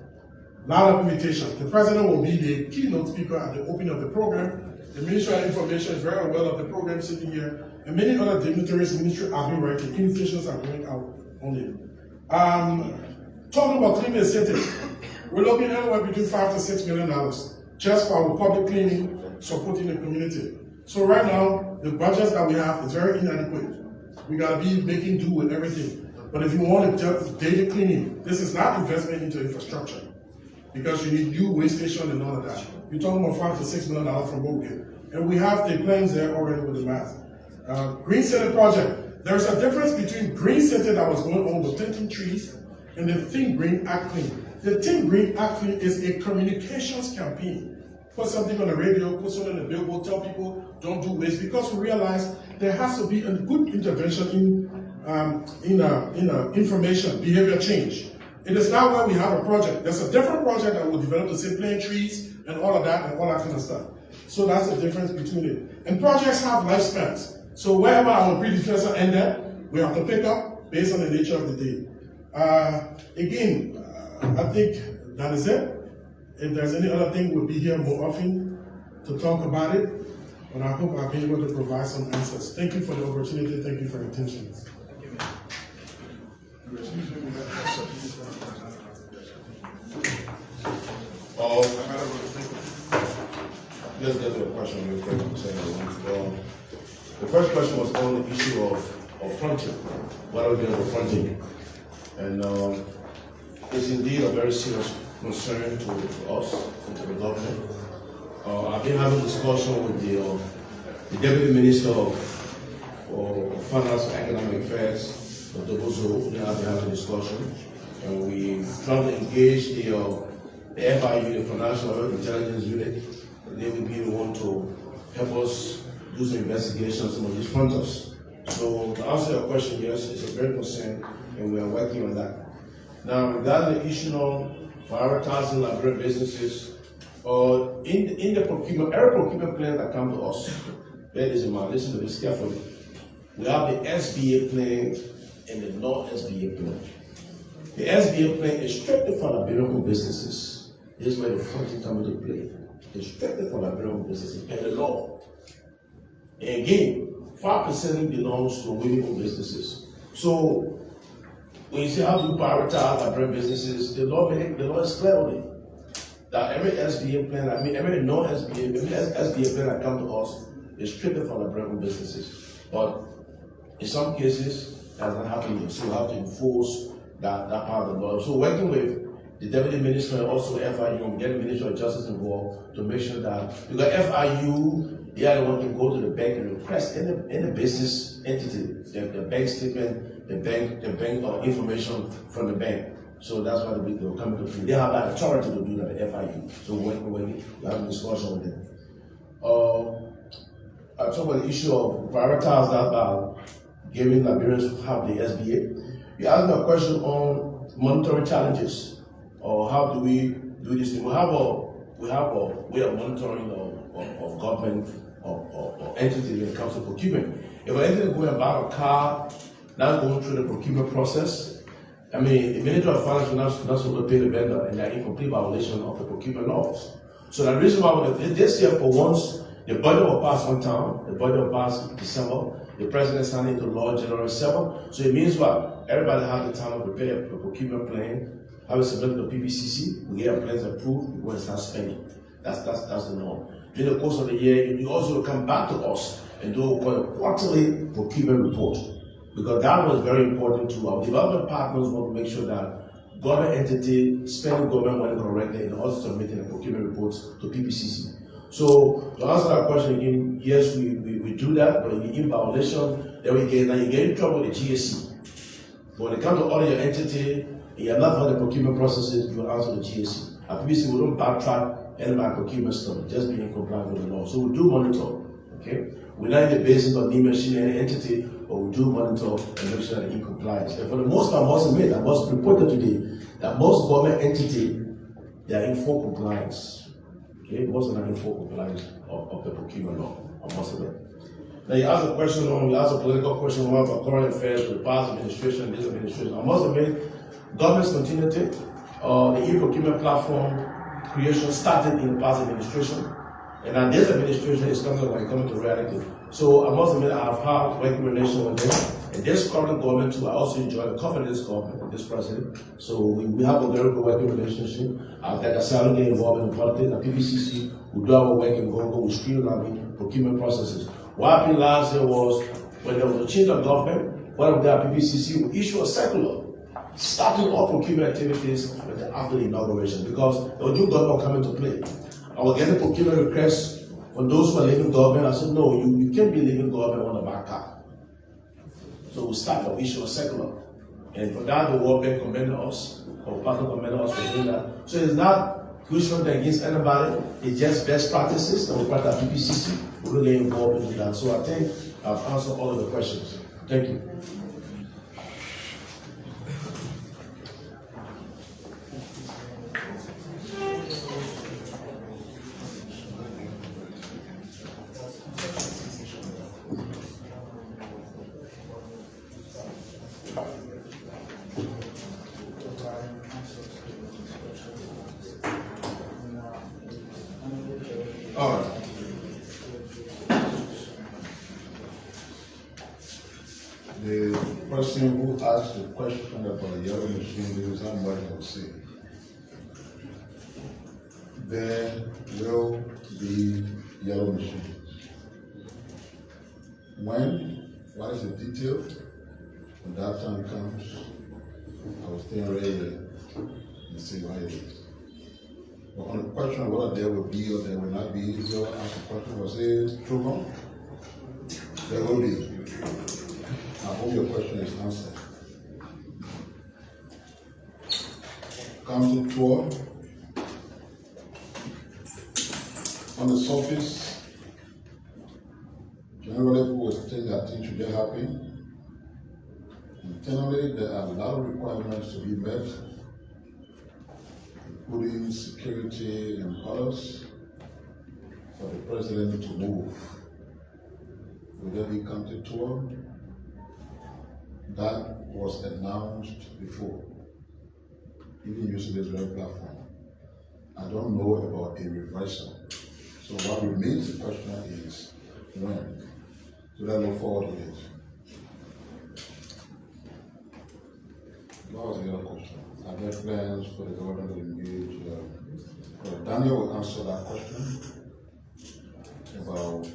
a lot of limitations. The president will be the keynote speaker at the opening of the program. The Ministry of Information is very aware of the program sitting here, and many other dignitaries, ministry have been writing. Invitations are going out on it. Talking about cleaning the city, we're looking anywhere between $5 to $6 million just for our public cleaning, supporting the community. So right now, the budget that we have is very inadequate. We gotta be making do with everything. But if you want to just data cleaning, this is not investment into infrastructure because you need new waste station and all of that. You're talking about $5 to $6 million from what we get. And we have the plans there already with the math. Green Center project. There's a difference between Green Center that was going on with planting trees and the Think Green Act Clean. The Think Green Act Clean is a communications campaign. Put something on the radio, put something on the billboard, tell people don't do waste, because we realize there has to be a good intervention in information, behavior change. It is not where we have a project. There's a different project that will develop to say plant trees and all of that and all that kind of stuff. So that's the difference between it. And projects have lifespans. So wherever our predecessor ended, we have to pick up based on the nature of the day. Again, I think that is it. If there's any other thing, we'll be here more often to talk about it. But I hope I've been able to provide some answers. Thank you for the opportunity. Thank you for your attention. Just get to the question real quick. The first question was on the issue of fronting. What are we doing with fronting? And it's indeed a very serious concern to us and to the government. I've been having discussion with the Deputy Minister of Finance and Economic Affairs, Dr. Bozo. We have been having a discussion, and we try to engage the FIU, the Financial Intelligence Unit. They will be the one to help us do some investigations on these fronters. So to answer your question, yes, it's a great concern, and we are working on that. Now, regarding the issue of prioritizing Liberian businesses, in the procurement, every procurement plan that comes to us, bear this in mind, listen to this carefully. We have the SBA plan and the non-SBA plan. The SBA plan is strictly for Liberian businesses. This is where the funding comes into play. It's strictly for Liberian businesses and the law. And again, 5% belongs to women businesses. So when you say how to prioritize Liberian businesses, the law is clear on it. That every SBA plan, every SBA plan that comes to us is strictly for Liberian businesses. But in some cases, that's not happening. So we have to enforce that part of the law. So working with the Deputy Minister and also FIU, getting Minister of Justice involved to make sure that, because FIU, they are the one to go to the bank and request any business entity, the bank statement, the bank information from the bank. So that's why they'll come into play. They have that authority to do that, the FIU. So when we have a discussion with them. I talk about the issue of prioritize that by giving Liberians who have the SBA. You asked me a question on monetary challenges. Or how do we do this thing? We have a way of monitoring of government or entities when it comes to procurement. If an entity is going to buy a car, not going through the procurement process, the Ministry of Finance will not supposed to pay the vendor, and they're in complete violation of the procurement laws. So the reason why this year, for once, the budget will pass on time. The budget will pass in December. The president signed into law January 7th. So it means what? Everybody has the time to prepare a procurement plan. Have it submitted to PPCC, we get our plans approved, we go and start spending. That's the norm. During the course of the year, you also come back to us and do what we call a quarterly procurement report. Because that was very important to our development partners. Want to make sure that government entity spending government money correctly and also submitting the procurement reports to PPCC. So to answer that question again, yes, we do that, but in violation, then you get in trouble with the GSC. But when it comes to all your entity, you're not on the procurement processes, you will answer the GSC. At PPC, we don't backtrack any of my procurement stuff, just being compliant with the law. So we do monitor, okay? We're not in the basis of the machine any entity, but we do monitor and make sure that in compliance. And for the most part, I must admit, I must report today that most government entities, they are in full compliance. Okay, most of them are in full compliance of the procurement law, I must admit. Now you asked a political question about current affairs with the past administration and this administration. I must admit, government's continuity, the e-procurement platform creation started in the past administration, and now this administration is coming to reality. So I must admit I have had working relations with them, and this current government too, I also enjoy the confidence government with this president. So we have a very good working relationship. I've got a salary get involved in the politics at PPCC. We do our work and go with streamlining procurement processes. What happened last year was when there was a change of government, one of their PPCC will issue a circular starting all procurement activities after the inauguration, because the new government will come into play. I was getting procurement requests from those who are leaving government. I said, no, you can't be leaving government on a back card. So we start to issue a circular. And for that, the World Bank commended us, or partner commended us for doing that. So it's not crucial against anybody, it's just best practices, and we part of PPCC, we're really involved in that. So I think I've answered all of the questions. Thank you. All right. The person who asked the question about the yellow machine, there is not much to say. There will be yellow machines. When? What is the detail? When that time comes, I will stay ready and see why it is. But on the question of whether there will be or there will not be, if you ask the question, will say true wrong? There will be. I hope your question is answered. Council tour. On the surface, generally people will think that things should be happening. Internally, there are a lot of requirements to be met, including security and others, for the president to move. Will there be country tour? That was announced before, even using this very platform. I don't know about a reversal. So what remains the question is when. So let's look forward to it. What was the other question? Are there plans for the government to engage? Daniel will answer that question about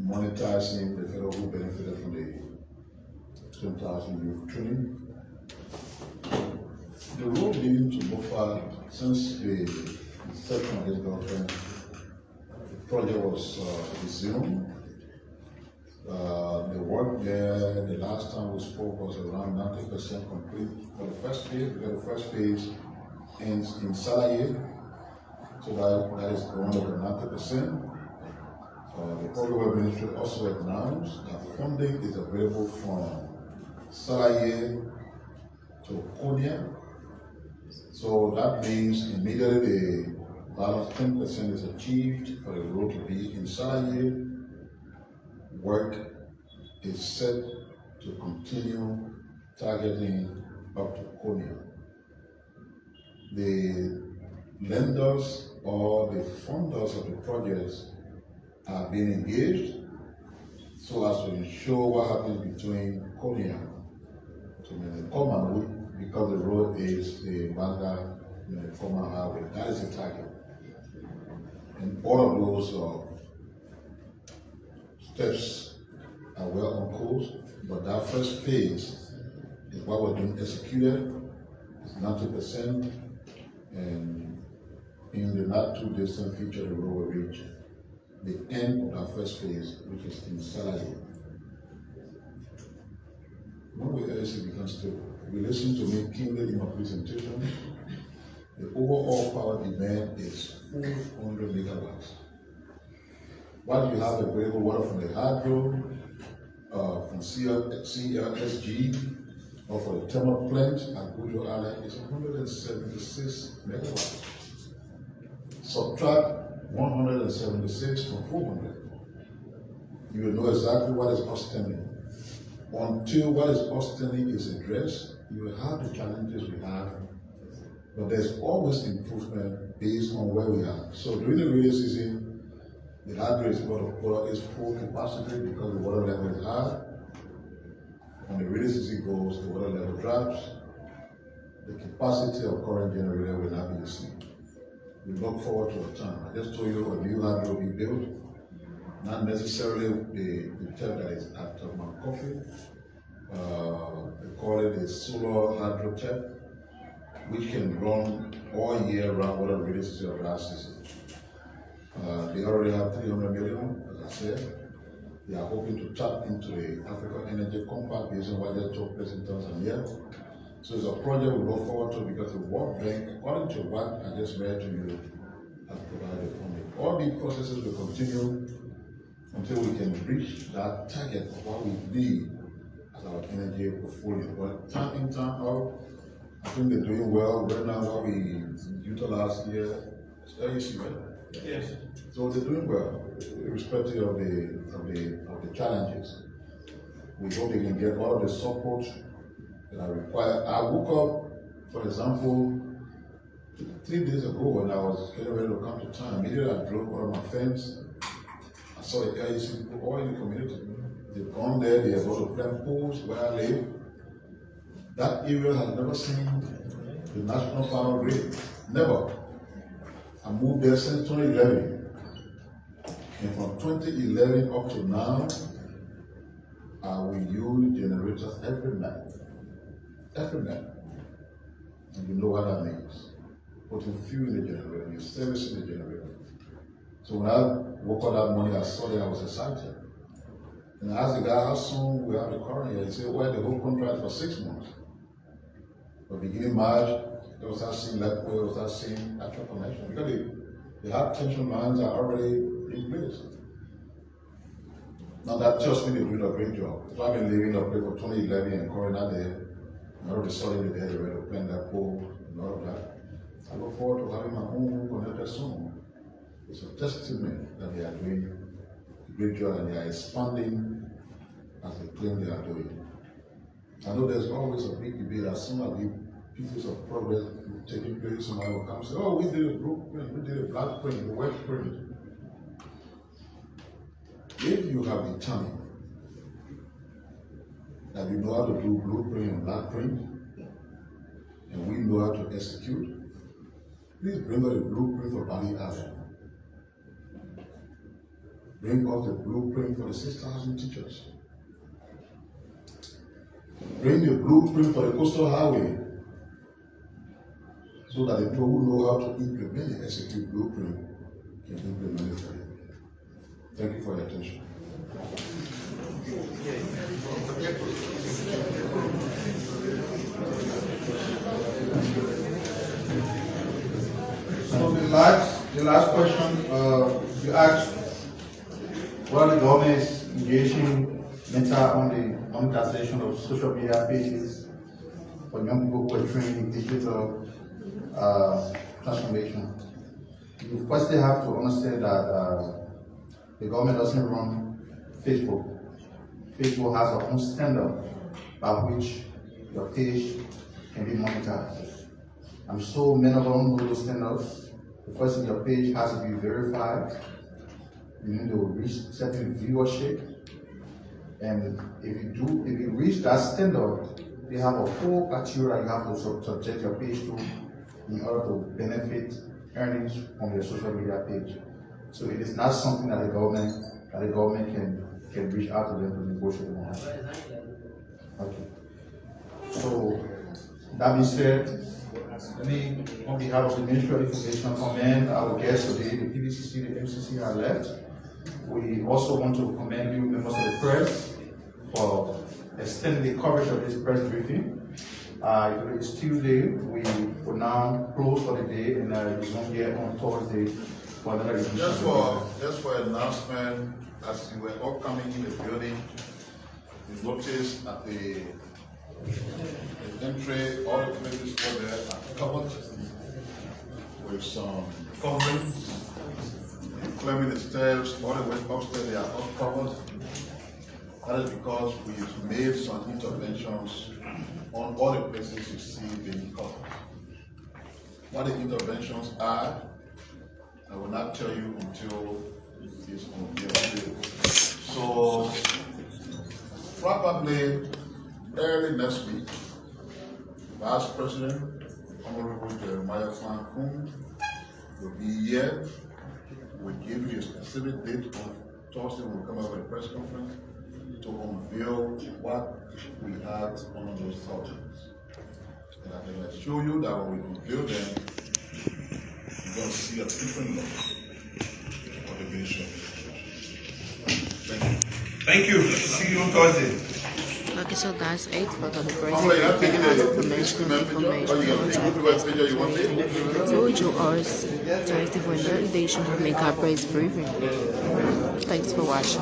monetizing the federal who benefited from the 10,000 youth training. The role being to move forward since the inception of this government, the project was resumed. The work there, the last time we spoke, was around 90% complete for the first phase, because the first phase ends in Salaye, so that is around over 90%. The program ministry also announced that funding is available from Salaye to Konya. So that means immediately the balance 10% is achieved for the road to be in Salaye. Work is set to continue targeting up to Konya. The lenders or the funders of the projects are being engaged so as to ensure what happens between Konya to Menekoma, because the road is the Banga Menekoma highway. That is the target. And all of those steps are well on course, but that first phase is what we're doing executed. It's 90%, and in the not too distant future, the road will reach the end of that first phase, which is in Salaye. When we LSC becomes to, we listen to me keenly in my presentation. The overall power demand is 400 megawatts. What you have available water from the hydro, from CRSG, or for the thermal plant at Bujo Island is 176 megawatts. Subtract 176 from 400. You will know exactly what is outstanding. Until what is outstanding is addressed, you will have the challenges we have, but there's always improvement based on where we are. So during the rainy season, the hydro is full capacity because the water level is high. When the rainy season goes, the water level drops. The capacity of current generator will not be the same. We look forward to a time. I just told you a new hydro will be built, not necessarily the type that is at Mount Coffee, They call it a solar hydrotech, which can run all year round, whether rainy season or dry season. They already have 300 million, as I said. They are hoping to tap into the African Energy Compact based on what they took place in Tanzania. So it's a project we look forward to because the World Bank, according to what I just read to you, has provided funding. All these processes will continue until we can reach that target of what we need as our energy portfolio. But time in, time out, I think they're doing well. Right now, what we utilized here, you see, right? Yes. So they're doing well, irrespective of the challenges. We hope they can get all of the support that are required. I woke up, for example, 3 days ago when I was getting ready to come to town. Immediately I drove out of my fence. I saw the LIC people all in the community. They've gone there, they have also plant poles where I live. That area has never seen the national power grid. Never. I moved there since 2011. And from 2011 up to now, I will use generators every night. Every night. And you know what that means. Putting fuel in the generator, you're servicing the generator. So when I woke up that morning, I saw that I was excited. And I asked the guy, how soon we have the current here? He said, well, the whole contract for 6 months. But beginning March, there was that same level, there was that same actual connection. Because the high tension lines are already in place. Now that tells me they're doing a great job. If I've been living up there for 2011 and current out there, and all of a sudden they're ready to plant that pole and all of that, I look forward to having my own connected soon. It's a testament that they are doing a great job and they are expanding as they claim they are doing. I know there's always a big debate as soon as the pieces of progress taking place, somebody will come and say, oh, we did a blue print, we did a black print, a white print. If you have determined that you know how to do blueprint and black print, and we know how to execute, please bring us the blueprint for Bali Island. Bring us the blueprint for the 6,000 teachers. Bring the blueprint for the coastal highway, so that the people who know how to implement and execute blueprint can implement it for you. Thank you for your attention. So the last question, you asked whether the government is engaging mental on the monetization of social media pages for young people who are trained in digital transformation. You firstly have to understand that the government doesn't run Facebook. Facebook has its own standard by which your page can be monetized. I'm sure many of them know those standards. The first thing, your page has to be verified. You need to reach certain viewership. And if you reach that standard, you have a whole criteria you have to subject your page to in order to benefit earnings from your social media page. So it is not something that the government can reach out to them to negotiate on. Okay. So that being said, let me, on behalf of the Ministry of Information, commend our guests today, the PDCC, the MCC are left. We also want to commend you, members of the press, for extending the coverage of this press briefing. It's Tuesday. We will now close for the day and resume here on Thursday for another edition. Just for announcement, as you were all coming in the building, you noticed that the entry, all the places over there are covered with some coverings. Climbing the stairs, all the way upstairs, they are all covered. That is because we've made some interventions on all the places you see being covered. What the interventions are, I will not tell you until it's on the video. So, probably early next week, Vice President, Honorable Jeremiah Francoon, will be here. We'll give you a specific date on Thursday. We'll come up with a press conference to unveil what we had one of those subjects. And I can assure you that when we unveil them, you're going to see a different look for the Ministry of Education. Thank you. Thank you. See you on Thursday. Okay, so that's it for the Family, you're taking the information. I told you us to for validation to make our press briefing. Thanks for watching.